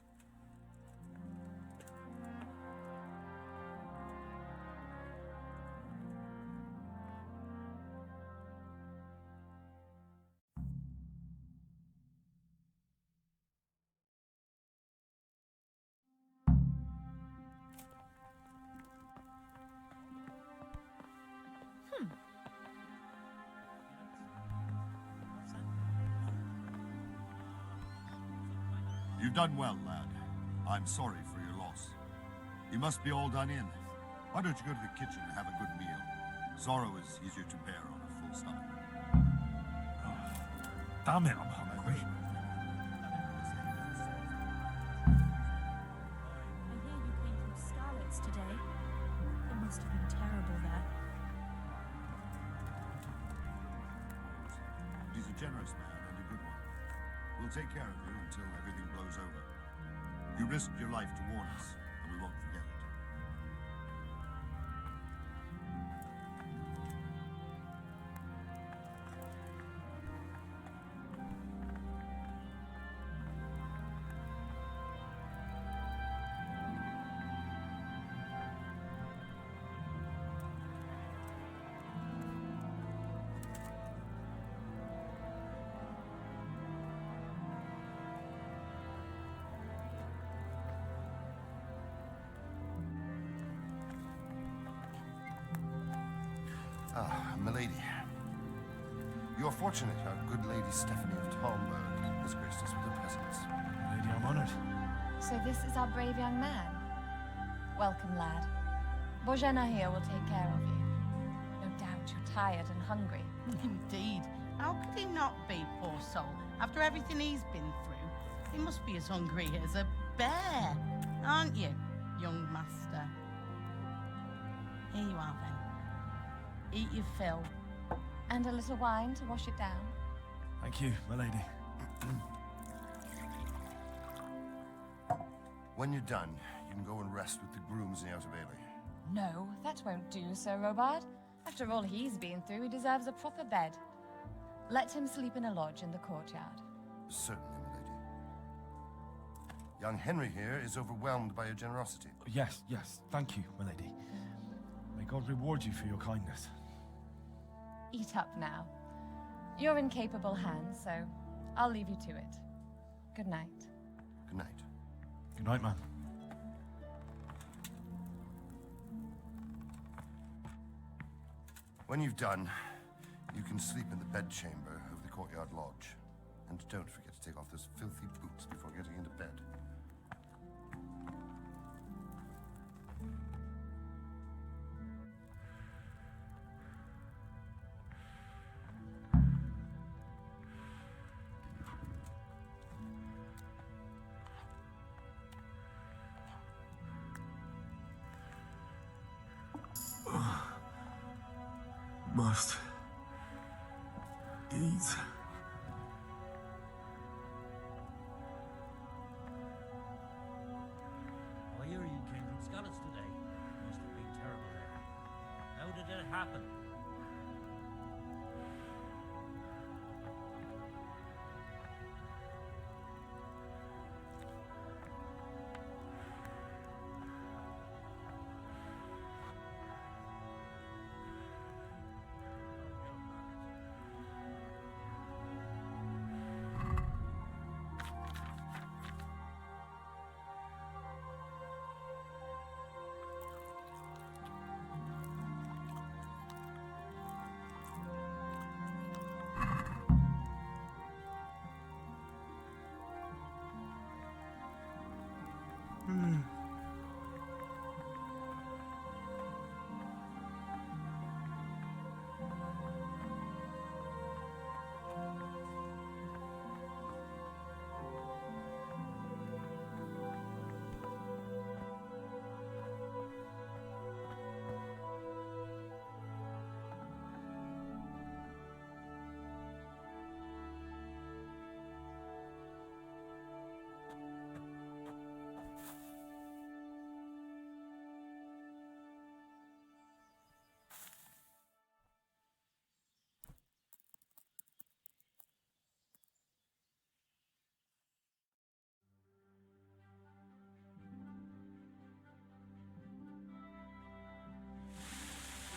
You've done well, lad. I'm sorry for your loss. You must be all done in. Why don't you go to the kitchen and have a good meal? Sorrow is easier to bear on a full stomach. Damn it, I'm hungry. I hear you came from Skalitz today. It must have been terrible there. He's a generous man and a good one. We'll take care of you until everything blows over. You risked your life to warn us, and we won't forget it. Ah, milady. You're fortunate our good lady Stephanie of Talmberg has graced us with her presence. Lady, I'm honored. So this is our brave young man. Welcome, lad. Bozhena here will take care of you. No doubt you're tired and hungry. Indeed. How could he not be, poor soul? After everything he's been through, he must be as hungry as a bear, aren't you, young master? Here you are, then. Eat your fill. And a little wine to wash it down. Thank you, my lady. When you're done, you can go and rest with the grooms in the outer bailey. No, that won't do, Sir Robard. After all he's been through, he deserves a proper bed. Let him sleep in a lodge in the courtyard. Certainly, milady. Young Henry here is overwhelmed by your generosity. Yes, thank you, my lady. May God reward you for your kindness. Eat up now. You're in capable hands, so I'll leave you to it. Good night. Good night. Good night, man. When you've done, you can sleep in the bedchamber of the courtyard lodge. And don't forget to take off those filthy boots before getting into bed. Must eat. I hear you came from Skalitz today. Must have been terrible there. How did it happen?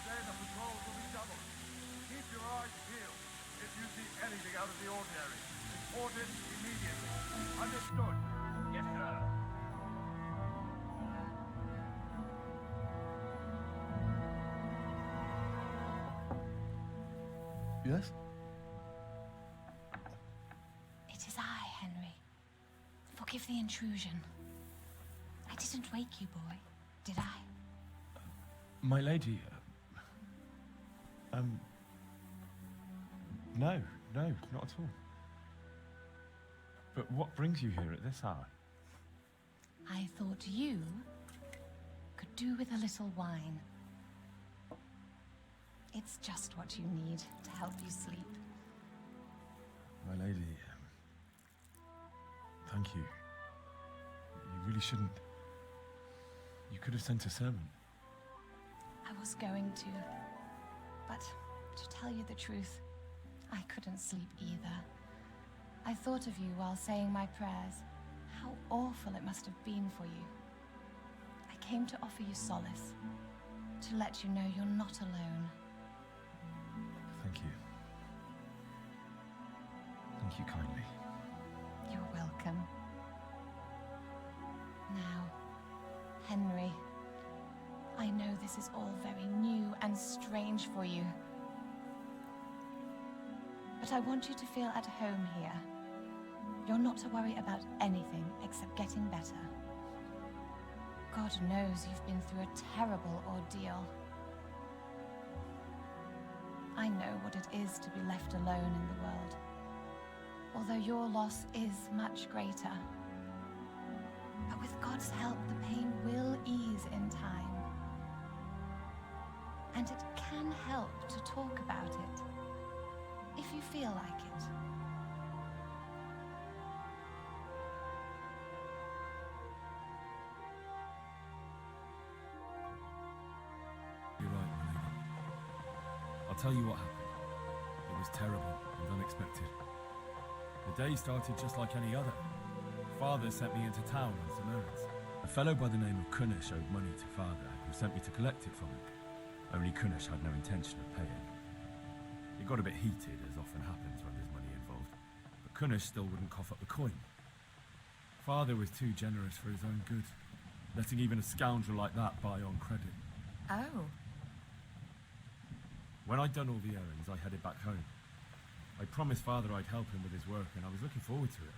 Today the patrols will be doubled. Keep your eyes peeled. If you see anything out of the ordinary, report it immediately. Understood? Yes, sir. Yes? It is I, Henry. Forgive the intrusion. I didn't wake you, boy, did I? My lady, no, not at all. But what brings you here at this hour? I thought you could do with a little wine. It's just what you need to help you sleep. My lady, thank you. You really shouldn't. You could have sent a servant. I was going to, but to tell you the truth, I couldn't sleep either. I thought of you while saying my prayers. How awful it must have been for you. I came to offer you solace, to let you know you're not alone. Thank you. Thank you kindly. You're welcome. Now, Henry, I know this is all very new and strange for you. But I want you to feel at home here. You're not to worry about anything except getting better. God knows you've been through a terrible ordeal. I know what it is to be left alone in the world, although your loss is much greater. But with God's help, the pain will ease in time. And it can help to talk about it, if you feel like it. You're right, my lady. I'll tell you what happened. It was terrible and unexpected. The day started just like any other. Father sent me into town on some errands. A fellow by the name of Kunish owed money to Father, who sent me to collect it from him. Only Kunish had no intention of paying. It got a bit heated, as often happens when there's money involved, but Kunish still wouldn't cough up the coin. Father was too generous for his own good, letting even a scoundrel like that buy on credit. Oh. When I'd done all the errands, I headed back home. I promised Father I'd help him with his work, and I was looking forward to it.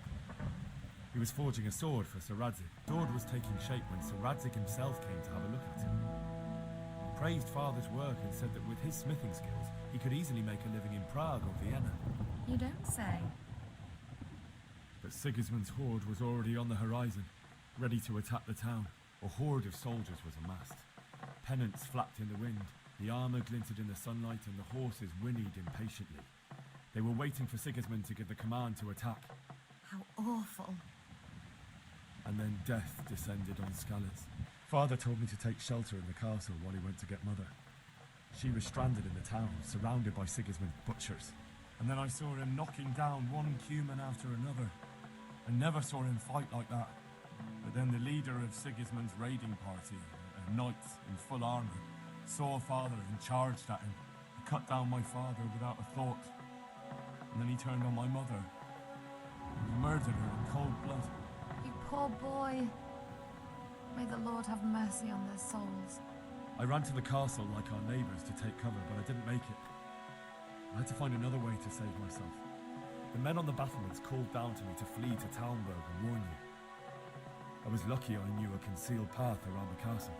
He was forging a sword for Sir Radzig. Sword was taking shape when Sir Radzig himself came to have a look at it. He praised Father's work and said that with his smithing skills, he could easily make a living in Prague or Vienna. You don't say. But Sigismund's horde was already on the horizon, ready to attack the town. A horde of soldiers was amassed. Pennants flapped in the wind, the armour glinted in the sunlight, and the horses whinnied impatiently. They were waiting for Sigismund to give the command to attack. How awful. And then death descended on Skalitz. Father told me to take shelter in the castle while he went to get Mother. She was stranded in the town, surrounded by Sigismund's butchers. And then I saw him knocking down one Cuman after another. I never saw him fight like that. But then the leader of Sigismund's raiding party, a knight in full armour, saw Father and charged at him. He cut down my father without a thought. And then he turned on my mother. He murdered her in cold blood. You poor boy. May the Lord have mercy on their souls. I ran to the castle like our neighbours to take cover, but I didn't make it. I had to find another way to save myself. The men on the battlements called down to me to flee to Talmberg and warn you. I was lucky I knew a concealed path around the castle.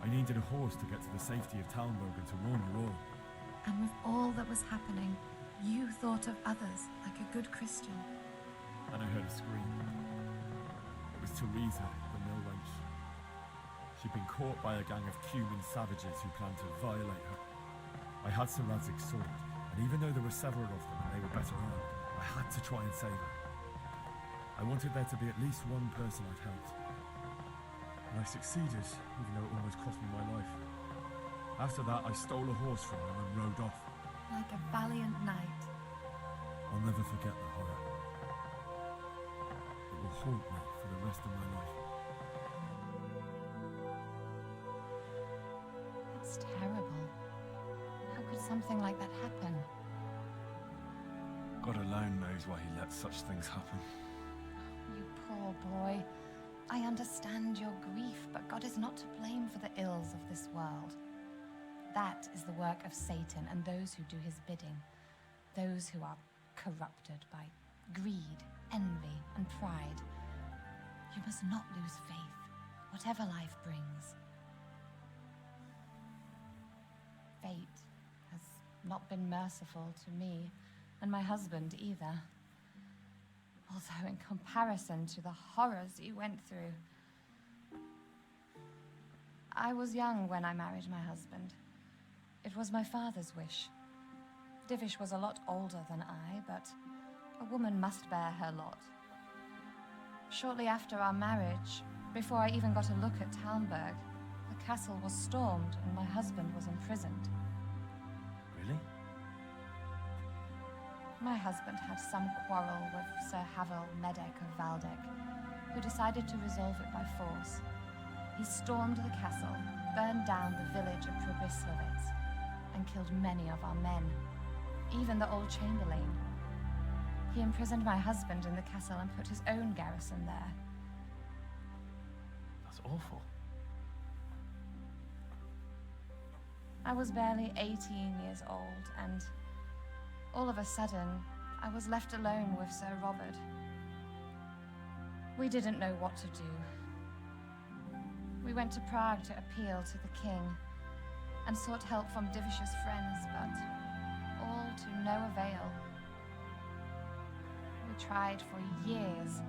I needed a horse to get to the safety of Talmberg and to warn you all. And with all that was happening, you thought of others like a good Christian. And I heard a scream. It was Teresa, the mill wench. She'd been caught by a gang of Cuman savages who planned to violate her. I had Sir Radzig's sword, and even though there were several of them and they were better armed, I had to try and save her. I wanted there to be at least one person I'd helped. And I succeeded, even though it almost cost me my life. After that, I stole a horse from them and rode off. Like a valiant knight. I'll never forget the horror. It will haunt me for the rest of my life. It's terrible. How could something like that happen? God alone knows why he lets such things happen. You poor boy. I understand your grief, but God is not to blame for the ills of this world. That is the work of Satan and those who do his bidding. Those who are corrupted by greed, envy, and pride. You must not lose faith, whatever life brings. Fate has not been merciful to me, and my husband either. Although in comparison to the horrors you went through. I was young when I married my husband. It was my father's wish. Divish was a lot older than I, but a woman must bear her lot. Shortly after our marriage, before I even got a look at Talmberg, the castle was stormed and my husband was imprisoned. Really? My husband had some quarrel with Sir Havel Medek of Valdek, who decided to resolve it by force. He stormed the castle, burned down the village of Probislovitz, and killed many of our men, even the old chamberlain. He imprisoned my husband in the castle and put his own garrison there. That's awful. I was barely 18 years old, and all of a sudden, I was left alone with Sir Robert. We didn't know what to do. We went to Prague to appeal to the king and sought help from Divish's friends, but all to no avail. We tried for years,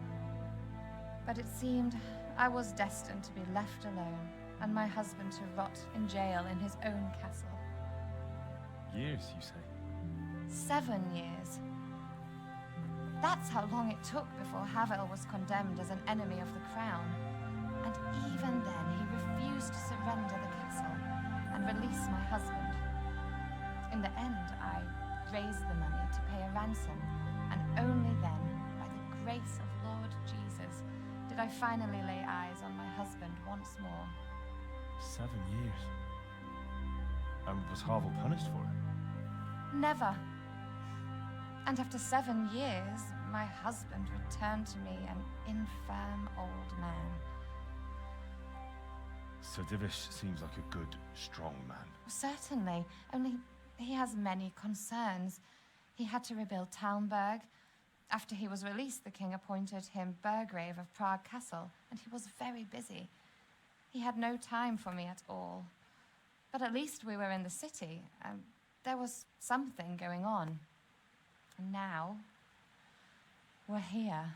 but it seemed I was destined to be left alone and my husband to rot in jail in his own castle. Years, you say? 7 years. That's how long it took before Havel was condemned as an enemy of the crown. And even then, he refused to surrender the castle and release my husband. In the end, I raised the money to pay a ransom, and only then, by the grace of Lord Jesus, did I finally lay eyes on my husband once more. 7 years? And was Havel punished for it? Never. And after 7 years, my husband returned to me an infirm old man. So Divish seems like a good, strong man. Certainly, only he has many concerns. He had to rebuild Talmberg. After he was released, the king appointed him Burgrave of Prague Castle, and he was very busy. He had no time for me at all. But at least we were in the city, and there was something going on. And now, we're here.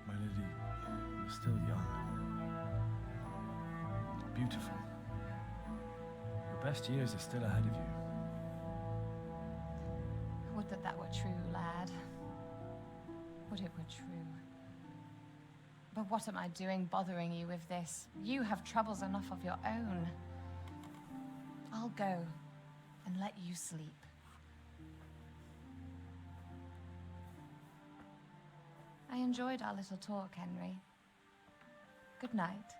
My lady, you're still young. Beautiful. Your best years are still ahead of you. Would that that were true, lad. Would it were true. But what am I doing bothering you with this? You have troubles enough of your own. I'll go and let you sleep. I enjoyed our little talk, Henry. Good night,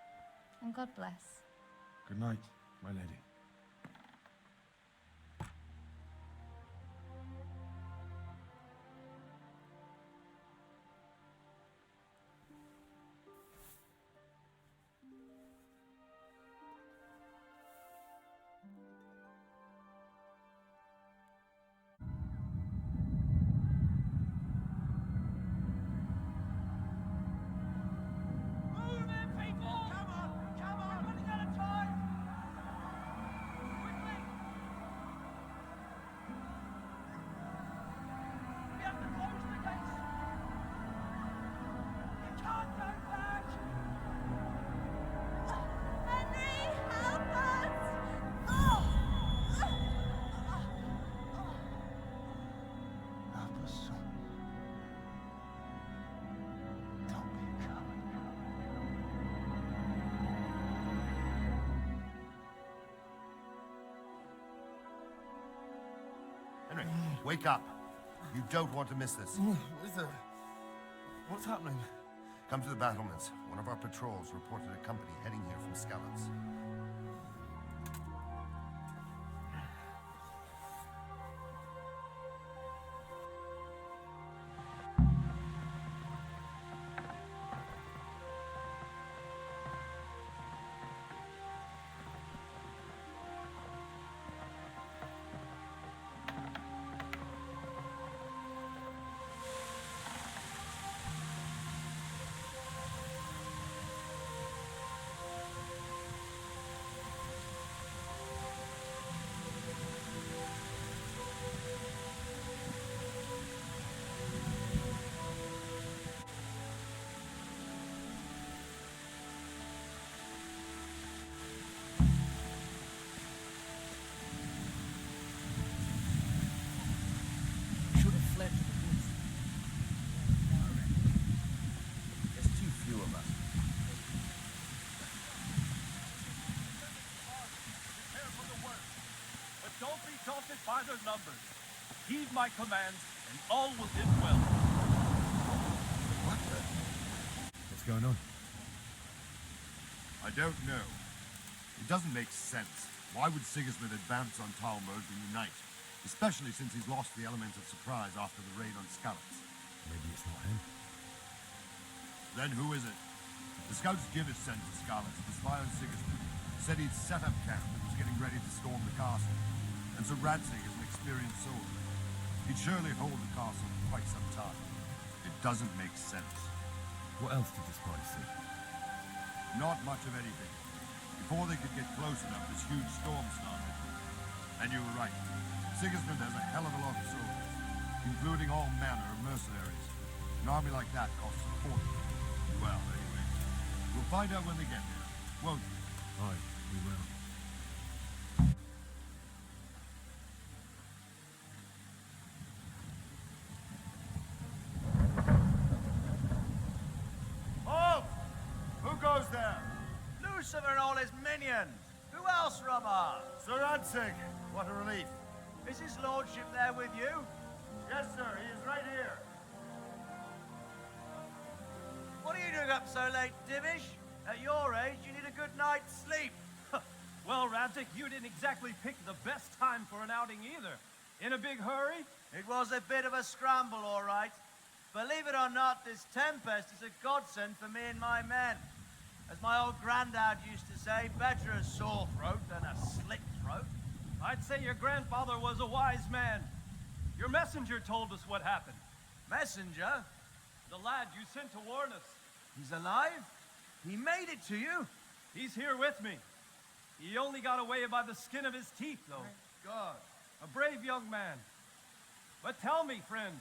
and God bless. Good night, my lady. Henry, wake up. You don't want to miss this. What's happening? Come to the battlements. One of our patrols reported a company heading here from Skalitz. By their numbers. Heed my commands, and all will end well. What the? What's going on? I don't know. It doesn't make sense. Why would Sigismund advance on Talmberg and unite? Especially since he's lost the element of surprise after the raid on Skalitz. Maybe it's not him. Then who is it? The scouts Divish sent to Skalitz to spy on Sigismund. Said he'd set up camp and was getting ready to storm the castle. And Sir Radzig is an experienced soldier. He'd surely hold the castle for quite some time. It doesn't make sense. What else did the spies see? Not much of anything. Before they could get close enough, this huge storm started. And you were right. Sigismund has a hell of a lot of soldiers, including all manner of mercenaries. An army like that costs a fortune. Well, anyway, we'll find out when they get there, won't we? Aye, we will. Lucifer and all his minions. Who else, Robber? Sir Radzig, what a relief. Is his lordship there with you? Yes, sir, he is right here. What are you doing up so late, Divish? At your age, you need a good night's sleep. Well, Radzig, you didn't exactly pick the best time for an outing either. In a big hurry? It was a bit of a scramble, all right. Believe it or not, this tempest is a godsend for me and my men. As my old granddad used to say, better a sore throat than a slit throat. I'd say your grandfather was a wise man. Your messenger told us what happened. Messenger? The lad you sent to warn us. He's alive? He made it to you? He's here with me. He only got away by the skin of his teeth, though. Thank God. A brave young man. But tell me, friend,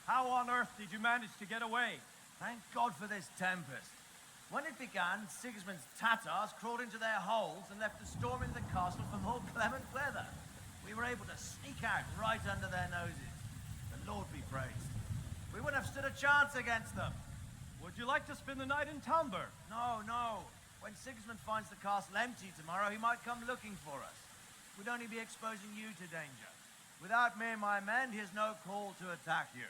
how on earth did you manage to get away? Thank God for this tempest. When it began, Sigismund's Tatars crawled into their holes and left us storming the castle for more clement weather. We were able to sneak out right under their noses. The Lord be praised. We wouldn't have stood a chance against them. Would you like to spend the night in Talmberg? No, no. When Sigismund finds the castle empty tomorrow, he might come looking for us. We'd only be exposing you to danger. Without me and my men, he has no call to attack you.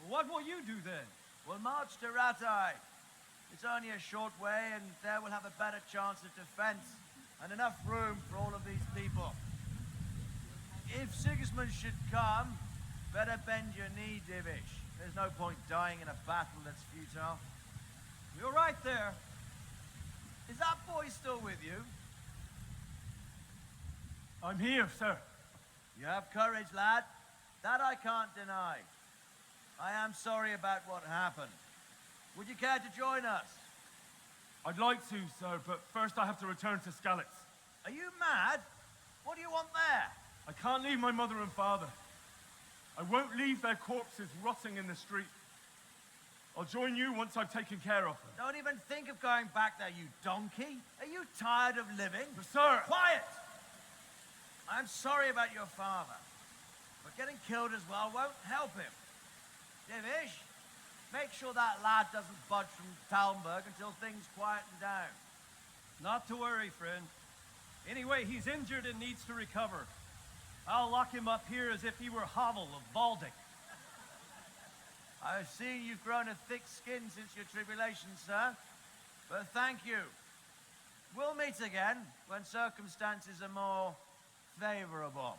What will you do then? We'll march to Ratai. It's only a short way, and there we'll have a better chance of defense and enough room for all of these people. If Sigismund should come, better bend your knee, Divish. There's no point dying in a battle that's futile. You're right there. Is that boy still with you? I'm here, sir. You have courage, lad. That I can't deny. I am sorry about what happened. Would you care to join us? I'd like to, sir, but first I have to return to Skalitz. Are you mad? What do you want there? I can't leave my mother and father. I won't leave their corpses rotting in the street. I'll join you once I've taken care of them. Don't even think of going back there, you donkey. Are you tired of living? Sir! Quiet! I'm sorry about your father, but getting killed as well won't help him. Divish, make sure that lad doesn't budge from Talmberg until things quieten down. Not to worry, friend. Anyway, he's injured and needs to recover. I'll lock him up here as if he were Havel of Baldic. I've seen you've grown a thick skin since your tribulation, sir. But thank you. We'll meet again when circumstances are more favorable.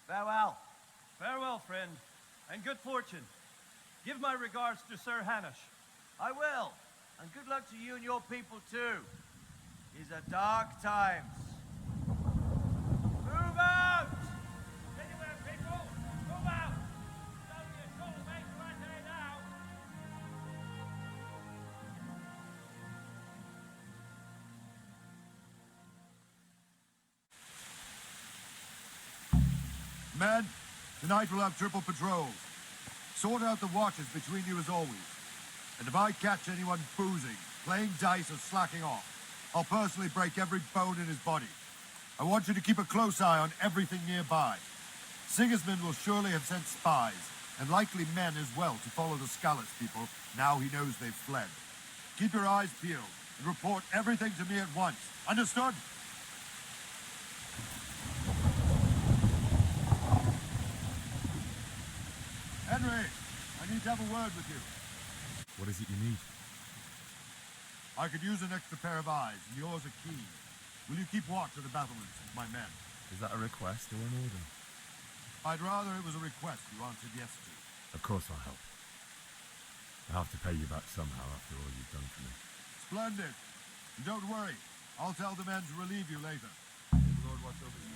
Farewell. Farewell, friend, and good fortune. Give my regards to Sir Hanush. I will. And good luck to you and your people, too. These are dark times. Move out! Anywhere, people! Move out! Don't be a troublemaker right there now! Men, tonight we'll have triple patrols. Sort out the watches between you as always. And if I catch anyone boozing, playing dice or slacking off, I'll personally break every bone in his body. I want you to keep a close eye on everything nearby. Sigismund will surely have sent spies, and likely men as well, to follow the Skalitz people now he knows they've fled. Keep your eyes peeled, and report everything to me at once. Understood? Henry, I need to have a word with you. What is it you need? I could use an extra pair of eyes, and yours are keen. Will you keep watch of the battlements with my men? Is that a request or an order? I'd rather it was a request you answered yes to. Of course I'll help. I have to pay you back somehow after all you've done for me. Splendid. And don't worry, I'll tell the men to relieve you later. May the Lord watch over you.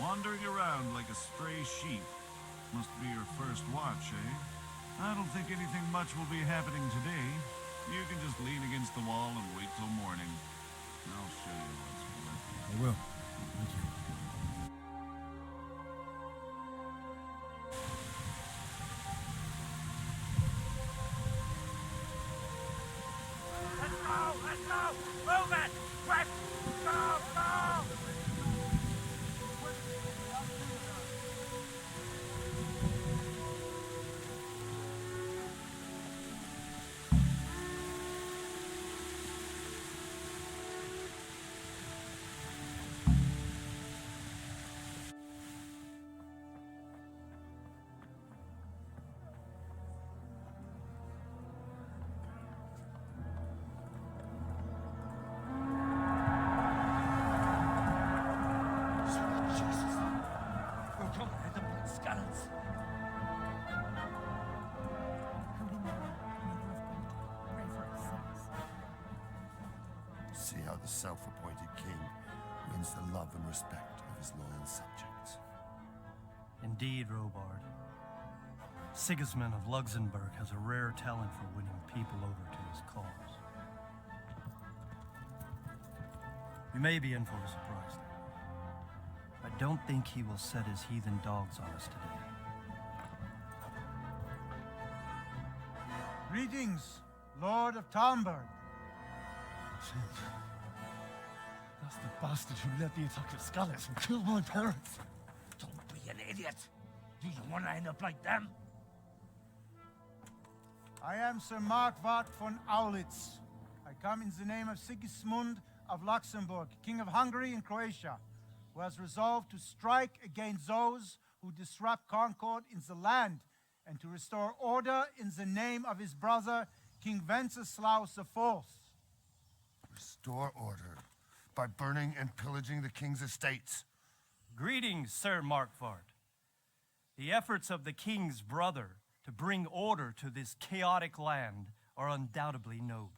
Wandering around like a stray sheep. Must be your first watch, eh? I don't think anything much will be happening today. You can just lean against the wall and wait till morning. I'll show you what's what. I will. Thank you. Skalitz. See how the self-appointed king wins the love and respect of his loyal subjects. Indeed, Robard. Sigismund of Luxembourg has a rare talent for winning people over to his cause. We may be in for a surprise, though. I don't think he will set his heathen dogs on us today. Greetings, Lord of Talmberg. That's the bastard who led the attack at Skalitz and killed my parents. Don't be an idiot. Do you want to end up like them? I am Sir Markwart von Aulitz. I come in the name of Sigismund of Luxembourg, King of Hungary and Croatia, who has resolved to strike against those who disrupt concord in the land and to restore order in the name of his brother, King Wenceslaus IV. Restore order by burning and pillaging the king's estates. Greetings, Sir Markwart. The efforts of the king's brother to bring order to this chaotic land are undoubtedly noble.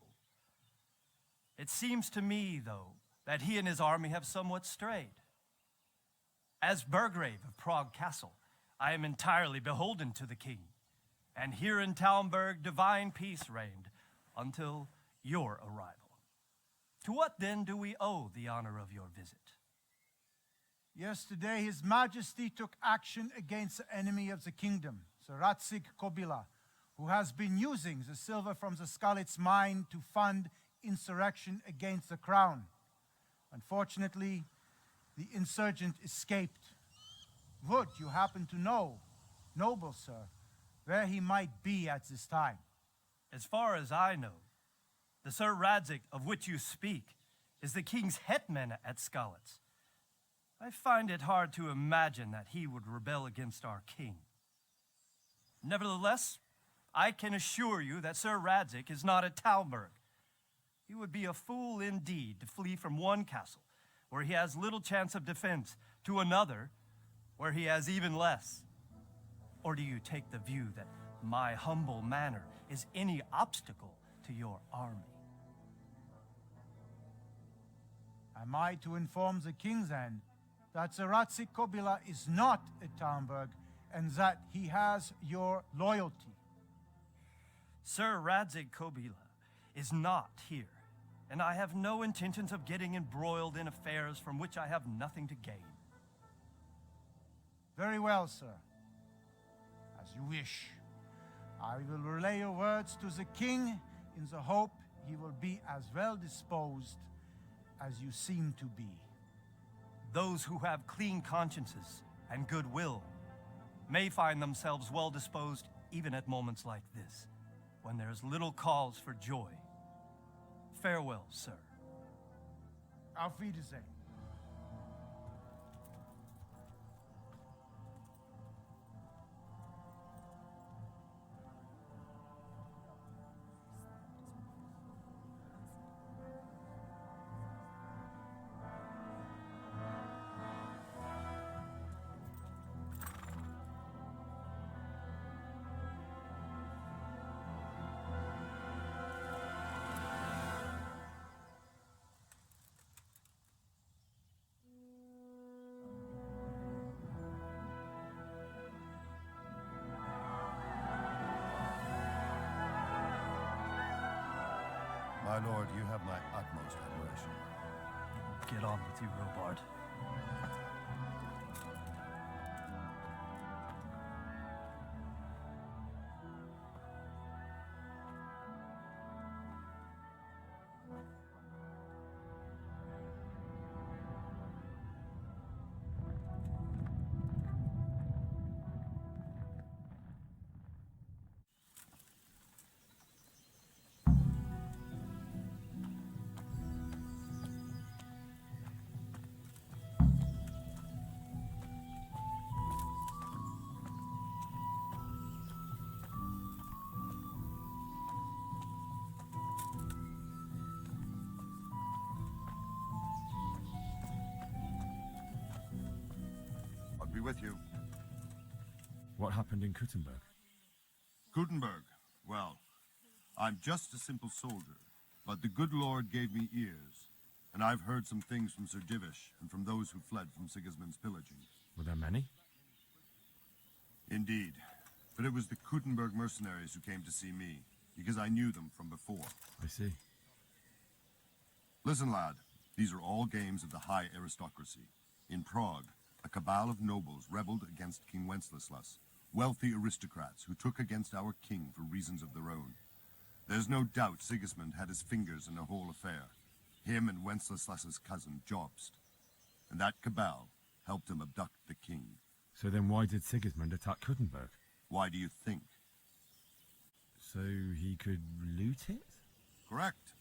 It seems to me, though, that he and his army have somewhat strayed. As Burgrave of Prague Castle, I am entirely beholden to the king, and here in Talmberg divine peace reigned until your arrival. To what then do we owe the honor of your visit? Yesterday, His Majesty took action against the enemy of the kingdom, Sir Radzig Kobyla, who has been using the silver from the Skalitz mine to fund insurrection against the crown. Unfortunately, the insurgent escaped. Would you happen to know, noble sir, where he might be at this time? As far as I know, the Sir Radzig of which you speak is the king's hetman at Skalitz. I find it hard to imagine that he would rebel against our king. Nevertheless, I can assure you that Sir Radzig is not at Talmberg. He would be a fool indeed to flee from one castle, where he has little chance of defense, to another, where he has even less. Or do you take the view that my humble manner is any obstacle to your army? Am I to inform the king then that Sir Radzig Kobyla is not at Talmberg and that he has your loyalty? Sir Radzig Kobyla is not here, and I have no intentions of getting embroiled in affairs from which I have nothing to gain. Very well, sir. As you wish. I will relay your words to the king in the hope he will be as well disposed as you seem to be. Those who have clean consciences and goodwill may find themselves well disposed even at moments like this, when there is little cause for joy. Farewell, sir. Auf Wiedersehen. My lord, you have my utmost admiration. Get on with you, Robard. I'll be with you. What happened in Kuttenberg? Gutenberg. Well, I'm just a simple soldier, but the good Lord gave me ears, and I've heard some things from Sir Divish and from those who fled from Sigismund's pillaging. Were there many? Indeed, but it was the Kuttenberg mercenaries who came to see me, because I knew them from before. I see. Listen, lad, these are all games of the high aristocracy. In Prague, a cabal of nobles rebelled against King Wenceslas, wealthy aristocrats who took against our king for reasons of their own. There's no doubt Sigismund had his fingers in the whole affair. Him and Wenceslas's cousin, Jobst. And that cabal helped him abduct the king. So then why did Sigismund attack Kuttenberg? Why do you think? So he could loot it? Correct.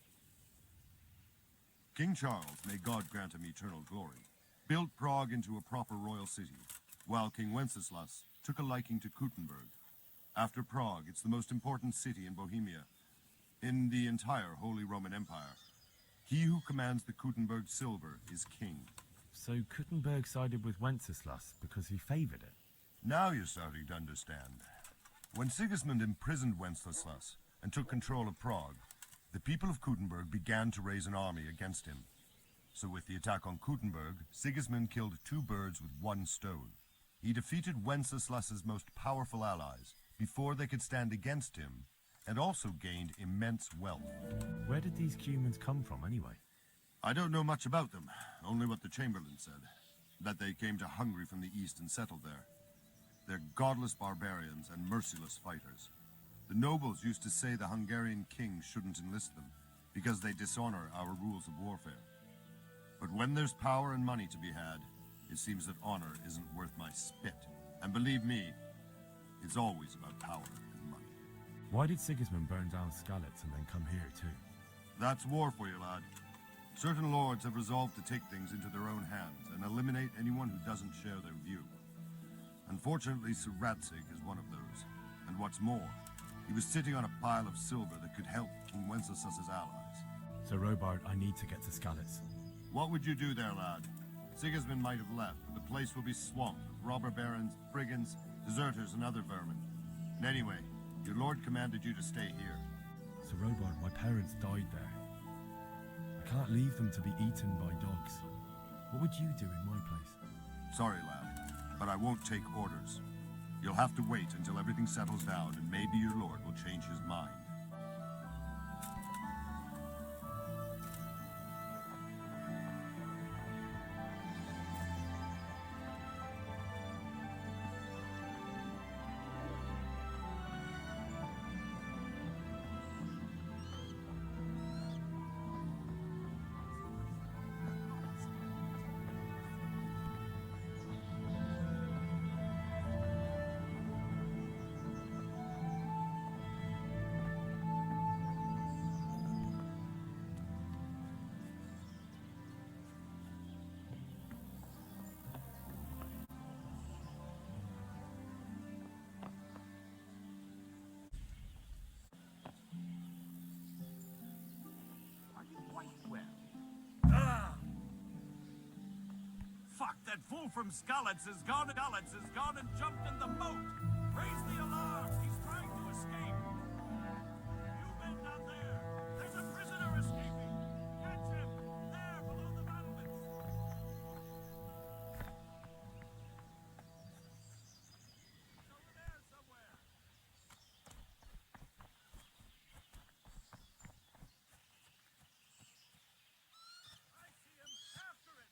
King Charles, may God grant him eternal glory, built Prague into a proper royal city, while King Wenceslas took a liking to Kuttenberg. After Prague, it's the most important city in Bohemia, in the entire Holy Roman Empire. He who commands the Kuttenberg silver is king. So Kuttenberg sided with Wenceslas because he favored it? Now you're starting to understand. When Sigismund imprisoned Wenceslas and took control of Prague, the people of Kuttenberg began to raise an army against him. So with the attack on Kuttenberg, Sigismund killed 2 birds with 1 stone. He defeated Wenceslas's most powerful allies before they could stand against him, and also gained immense wealth. Where did these Cumans come from, anyway? I don't know much about them, only what the Chamberlain said, that they came to Hungary from the east and settled there. They're godless barbarians and merciless fighters. The nobles used to say the Hungarian king shouldn't enlist them, because they dishonor our rules of warfare. But when there's power and money to be had, it seems that honor isn't worth my spit. And believe me, it's always about power and money. Why did Sigismund burn down Skalitz and then come here too? That's war for you, lad. Certain lords have resolved to take things into their own hands and eliminate anyone who doesn't share their view. Unfortunately, Sir Radzig is one of those. And what's more, he was sitting on a pile of silver that could help King Wenceslas's allies. So Robert, I need to get to Skalitz. What would you do there, lad? Sigismund might have left, but the place will be swamped with robber barons, brigands, deserters, and other vermin. And anyway, your lord commanded you to stay here. Sir Robert, my parents died there. I can't leave them to be eaten by dogs. What would you do in my place? Sorry, lad, but I won't take orders. You'll have to wait until everything settles down, and maybe your lord will change his mind. Fuck, that fool from Skalitz has gone and jumped in the boat! Raise the alarm! He's trying to escape! You men down there! There's a prisoner escaping! Catch him! There, below the battlements! He's over there somewhere! I see him! After it!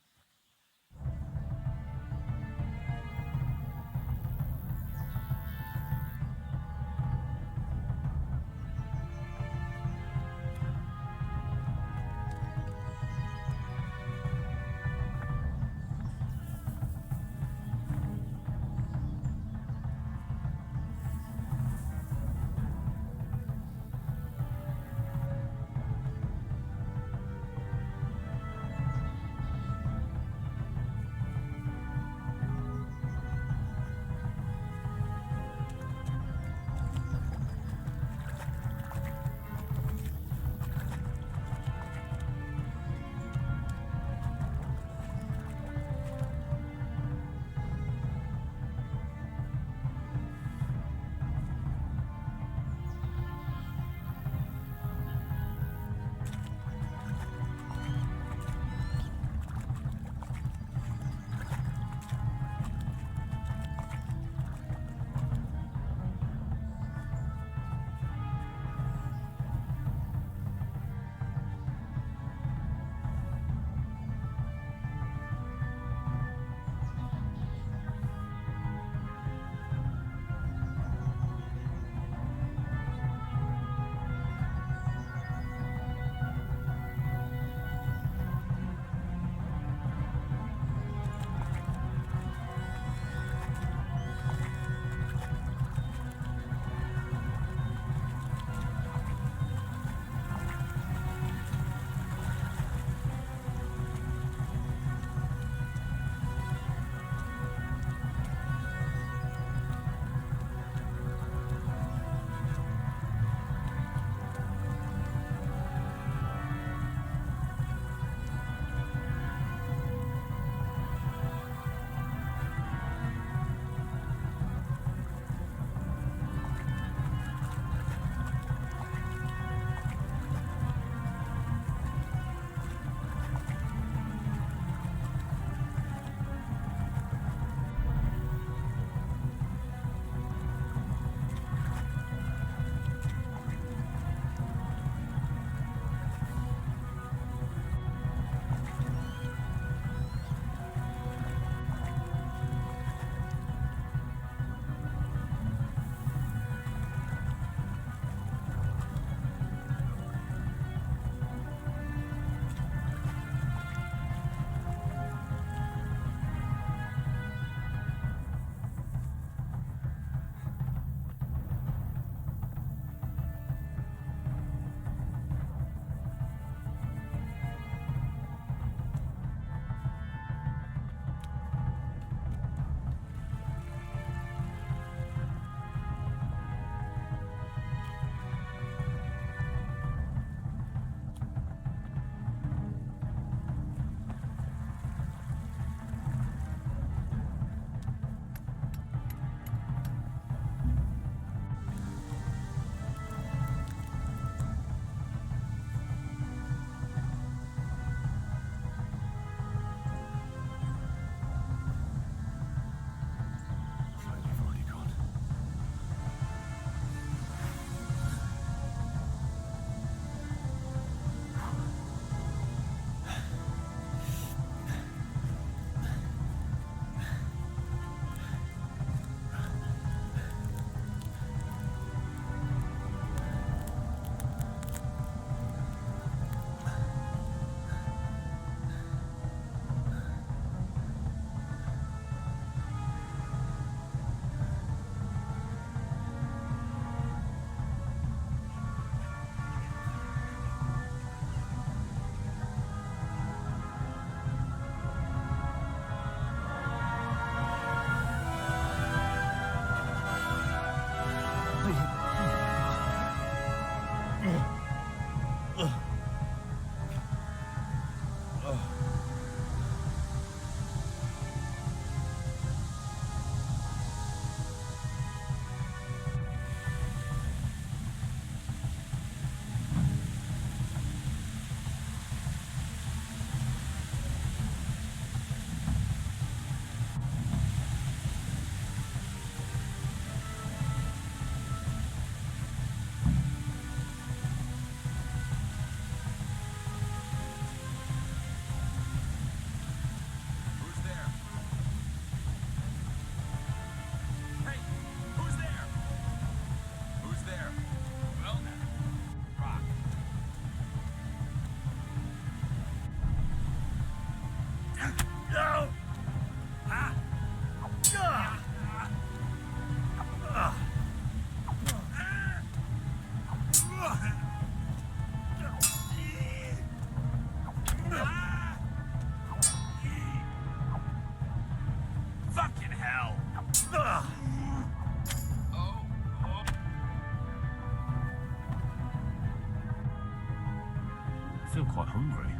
hungry.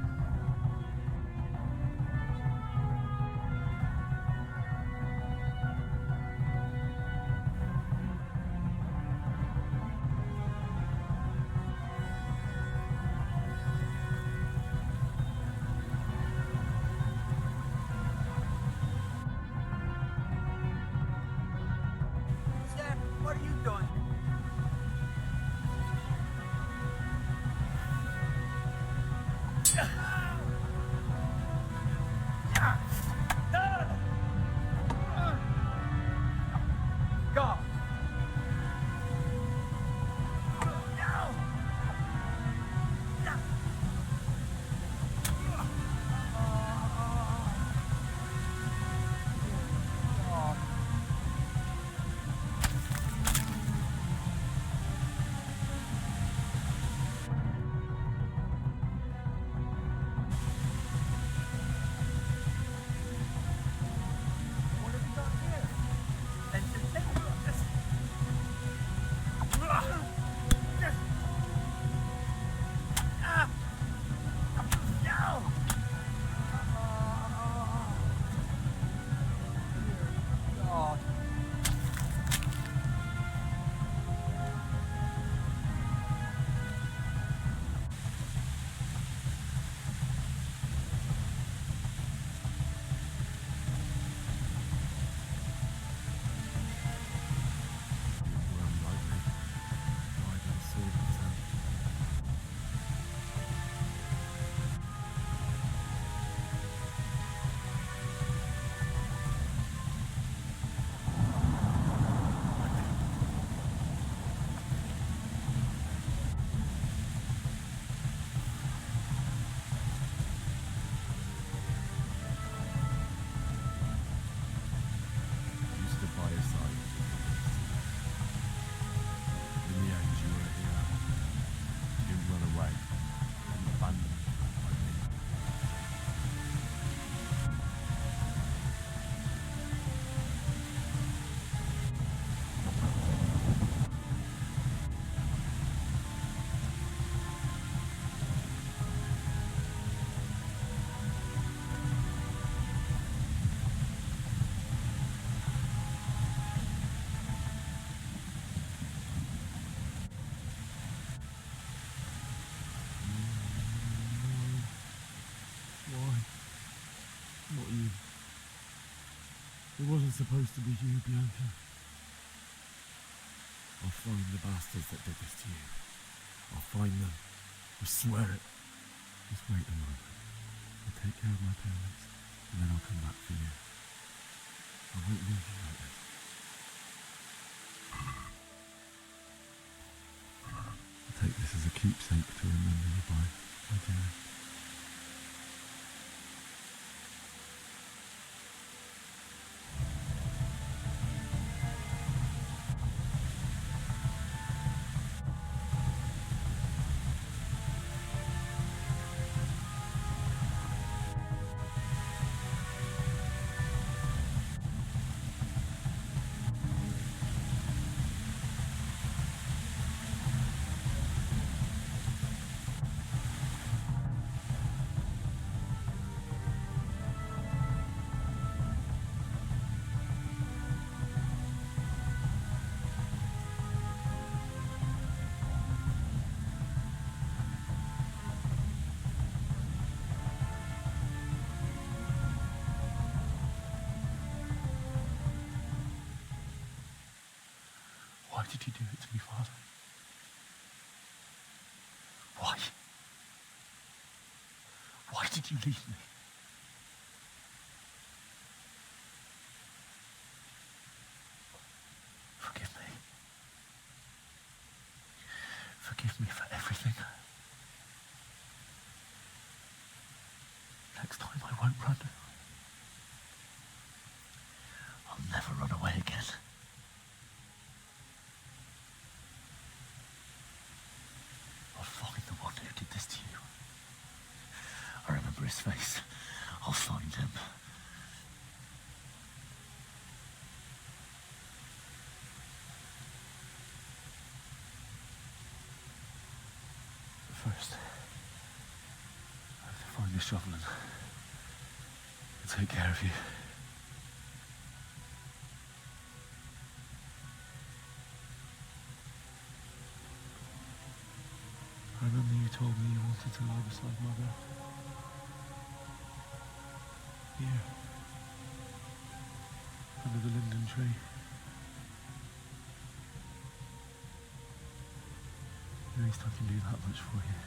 Sir, what are you doing? Go! It wasn't supposed to be you, Bianca. I'll find the bastards that did this to you. I'll find them. I swear it. Just wait a moment. I'll take care of my parents, and then I'll come back for you. I won't leave you like this. I'll take this as a keepsake to remember you by, my dear. Why did you do it to me, Father? Why? Why did you leave me? Forgive me. Forgive me for everything. Next time I won't run. I'll never run away again. I'll find the one who did this to you. I remember his face. I'll find him. But first, the shovel and take care of you. I remember you told me you wanted to lie beside Mother. Here. Under the linden tree. At least I can do that much for you.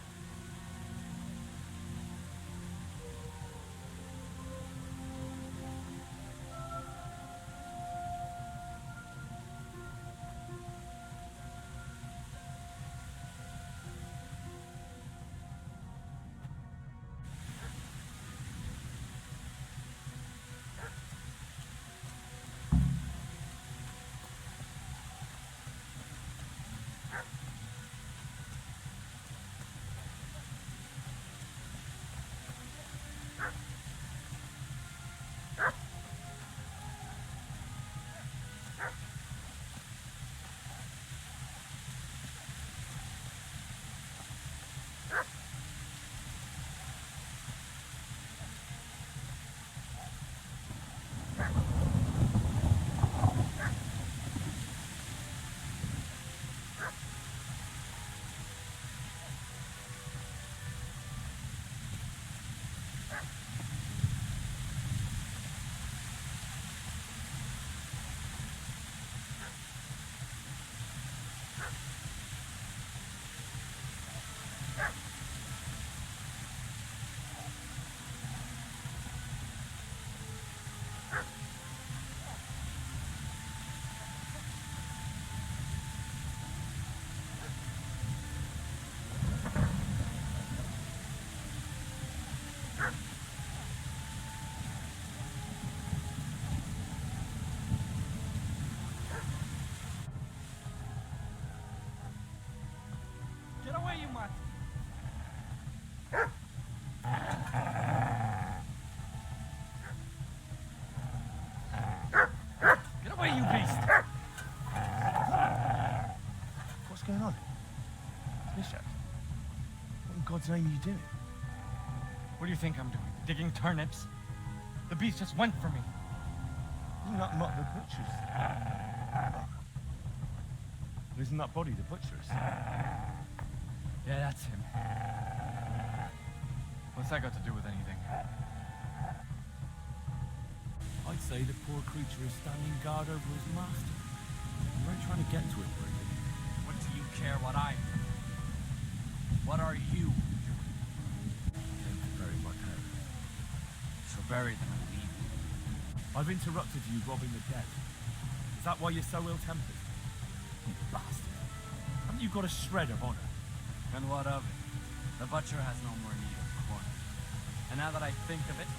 What's going on? Divish, what in God's name are you doing? What do you think I'm doing? Digging turnips? The beast just went for me. Isn't that not the butcher's? Isn't that body the butcher's? Yeah, that's him. What's that got to do with anything? I'd say the poor creature is standing guard over his master. You weren't trying to get to him, were you? What do you care what I do? What are you doing? Came to bury my parents. So bury them and leave. I've interrupted you robbing the dead. Is that why you're so ill-tempered? You bastard. Haven't you got a shred of honor? And what of it? The butcher has no more need of corn. And now that I think of it,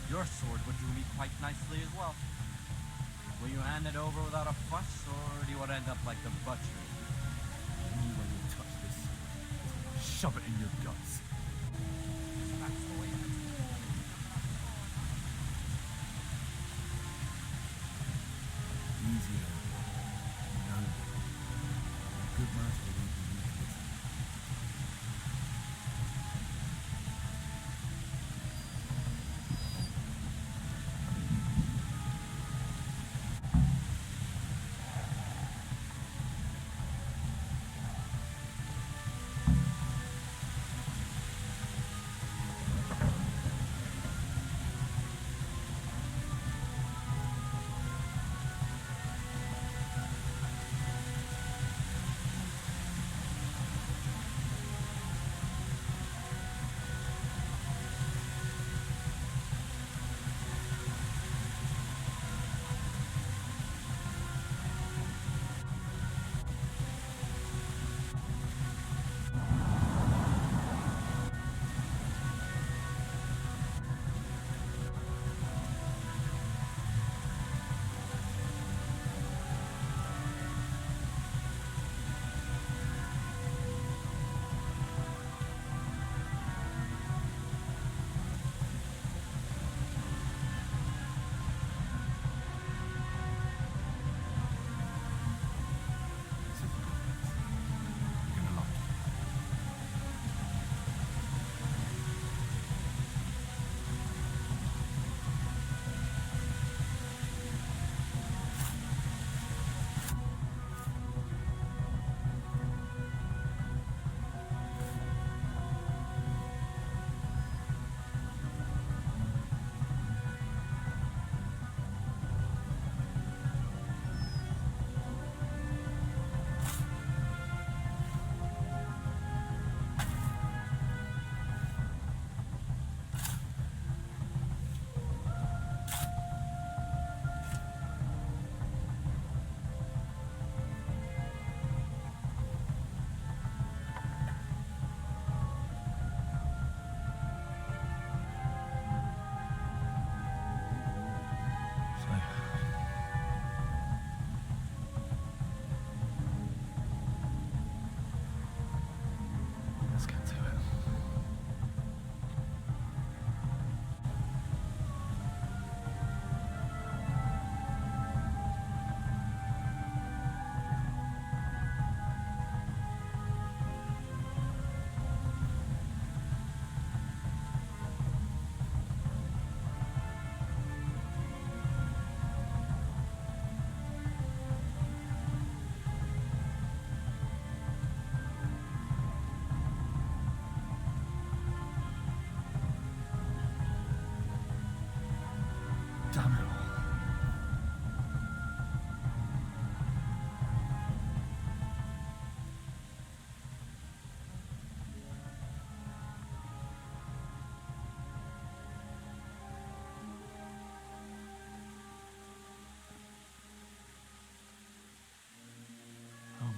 your sword would do me quite nicely as well. Will you hand it over without a fuss, or do you want to end up like the butcher? Anyone who touch this sword, shove it in your guts. That's the way it is. Easy now. No. A good master won't be useless.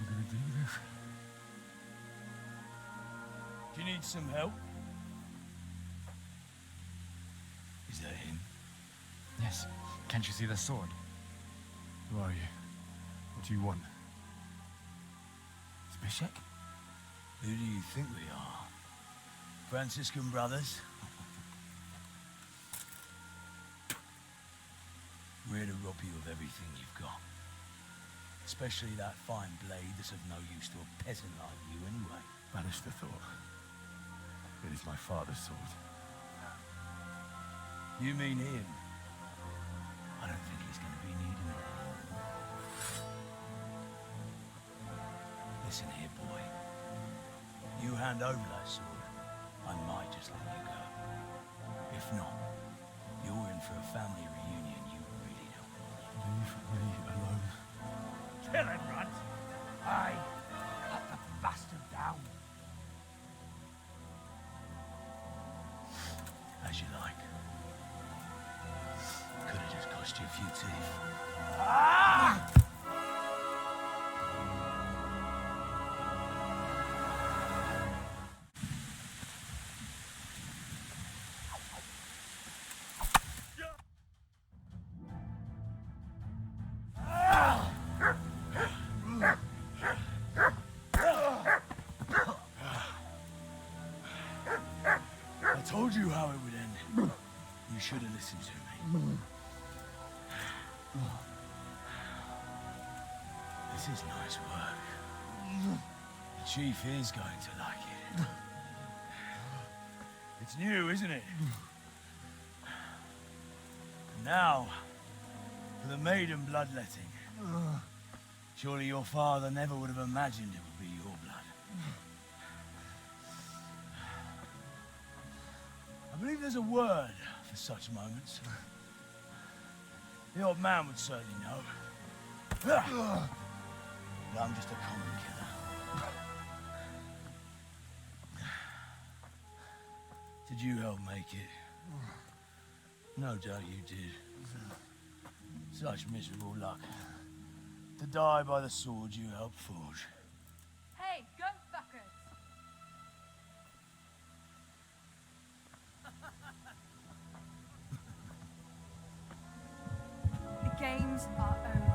we gonna do this? Do you need some help? Is that him? Yes. Can't you see the sword? Who are you? What do you want? Zbyszek? Who do you think we are? Franciscan brothers? We're here to rob you of everything you've got. Especially that fine blade that's of no use to a peasant like you anyway. Banish the thought. It is my father's sword. You mean him? I don't think he's going to be needing it. Listen here, boy. You hand over that sword, I might just let you go. If not, you're in for a family reunion you really don't want. Leave me alone. Kill him, Runt! Aye, cut the bastard down. As you like. Could have just cost you a few teeth. Ah! I told you how it would end. You should have listened to me. This is nice work. The chief is going to like it. It's new, isn't it? Now, for the maiden bloodletting. Surely your father never would have imagined it would be your blood. I believe there's a word for such moments. The old man would certainly know. But I'm just a common killer. Did you help make it? No doubt you did. Such miserable luck. To die by the sword you helped forge. Hey, go fuckers! The games are over.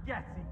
Get it.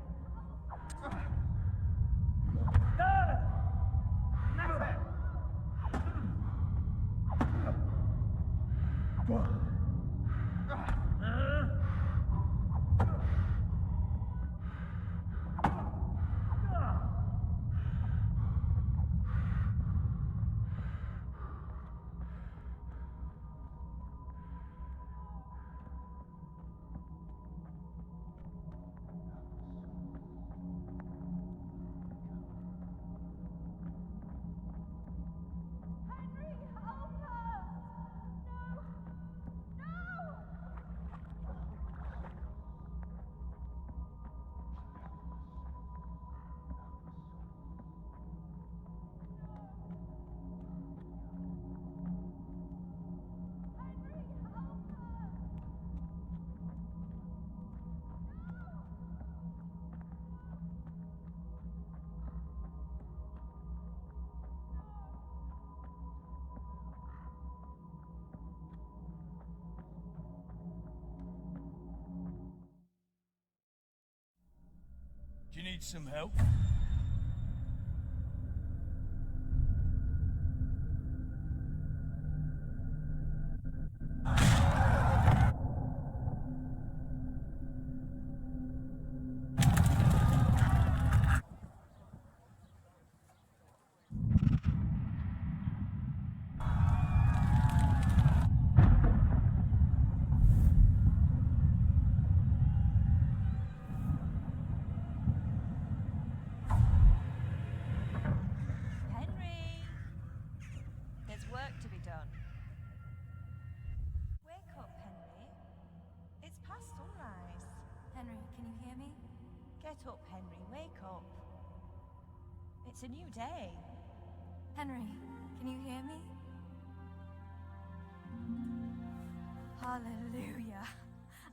Do you need some help? Get up, Henry. Wake up. It's a new day. Henry, can you hear me? Hallelujah.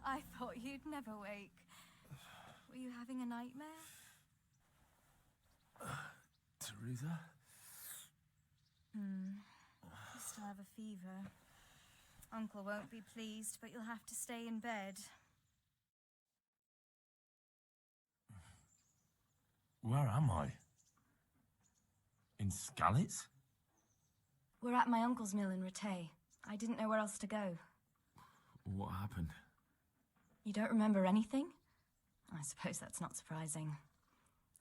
I thought you'd never wake. Were you having a nightmare? Teresa? You still have a fever. Uncle won't be pleased, but you'll have to stay in bed. Where am I? In Skalitz? We're at my uncle's mill in Rattay. I didn't know where else to go. What happened? You don't remember anything? I suppose that's not surprising.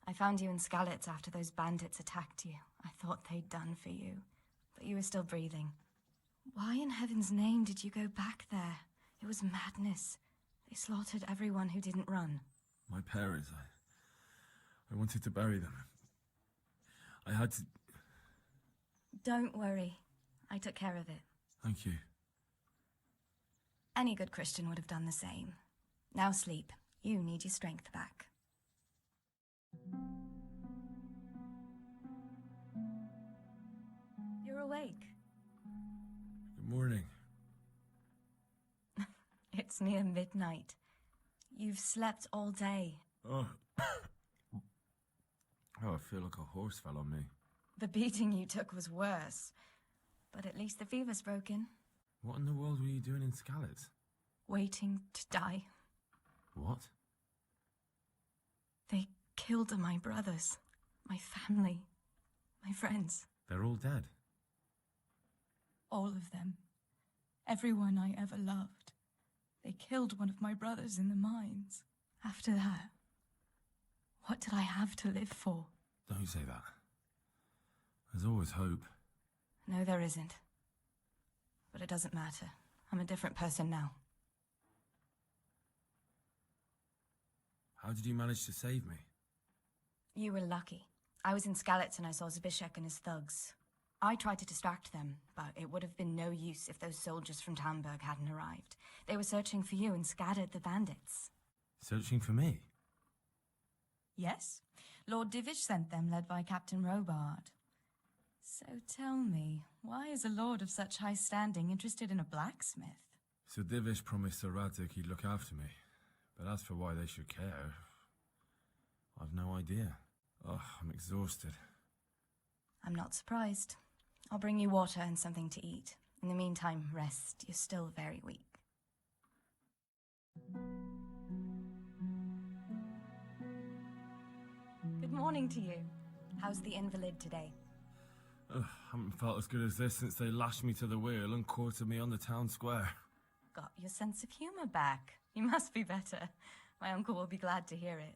I found you in Skalitz after those bandits attacked you. I thought they'd done for you, but you were still breathing. Why in heaven's name did you go back there? It was madness. They slaughtered everyone who didn't run. My parents, I wanted to bury them. I had to... Don't worry. I took care of it. Thank you. Any good Christian would have done the same. Now sleep. You need your strength back. You're awake. Good morning. It's near midnight. You've slept all day. Oh. Oh, I feel like a horse fell on me. The beating you took was worse. But at least the fever's broken. What in the world were you doing in Skalitz? Waiting to die. What? They killed my brothers, my family, my friends. They're all dead. All of them. Everyone I ever loved. They killed one of my brothers in the mines. After that, what did I have to live for? Don't say that. There's always hope. No, there isn't. But it doesn't matter. I'm a different person now. How did you manage to save me? You were lucky. I was in Skalitz and I saw Zbyszek and his thugs. I tried to distract them, but it would have been no use if those soldiers from Talmberg hadn't arrived. They were searching for you and scattered the bandits. Searching for me? Yes. Lord Divish sent them, led by Captain Robard. So tell me, why is a lord of such high standing interested in a blacksmith? Sir Divish promised Sir Radzig he'd look after me. But as for why they should care, I've no idea. Oh, I'm exhausted. I'm not surprised. I'll bring you water and something to eat. In the meantime, rest. You're still very weak. Good morning to you. How's the invalid today? Haven't felt as good as this since they lashed me to the wheel and quartered me on the town square. Got your sense of humor back. You must be better. My uncle will be glad to hear it.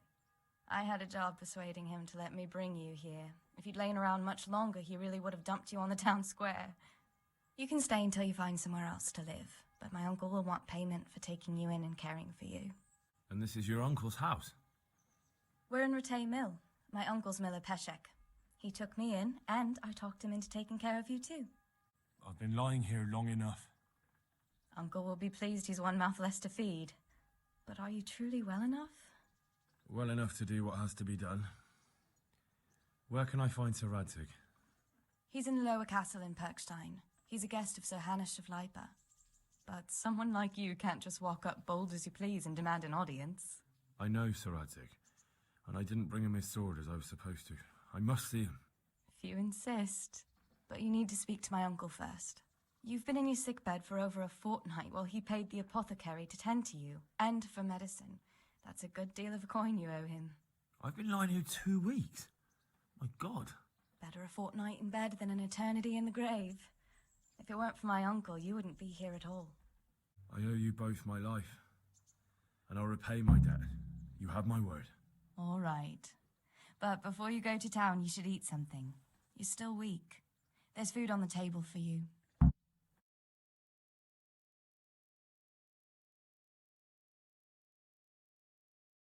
I had a job persuading him to let me bring you here. If you'd lain around much longer, he really would have dumped you on the town square. You can stay until you find somewhere else to live, but my uncle will want payment for taking you in and caring for you. And this is your uncle's house? We're in Ratay Mill. My uncle's miller Peshek. He took me in, and I talked him into taking care of you too. I've been lying here long enough. Uncle will be pleased he's one mouth less to feed. But are you truly well enough? Well enough to do what has to be done. Where can I find Sir Radzig? He's in the lower castle in Perkstein. He's a guest of Sir Hanush of Leipa. But someone like you can't just walk up bold as you please and demand an audience. I know Sir Radzig, and I didn't bring him his sword as I was supposed to. I must see him. If you insist. But you need to speak to my uncle first. You've been in your sickbed for over a fortnight while he paid the apothecary to tend to you, and for medicine. That's a good deal of a coin you owe him. I've been lying here 2 weeks. My God. Better a fortnight in bed than an eternity in the grave. If it weren't for my uncle, you wouldn't be here at all. I owe you both my life, and I'll repay my debt. You have my word. All right. But before you go to town, you should eat something. You're still weak. There's food on the table for you.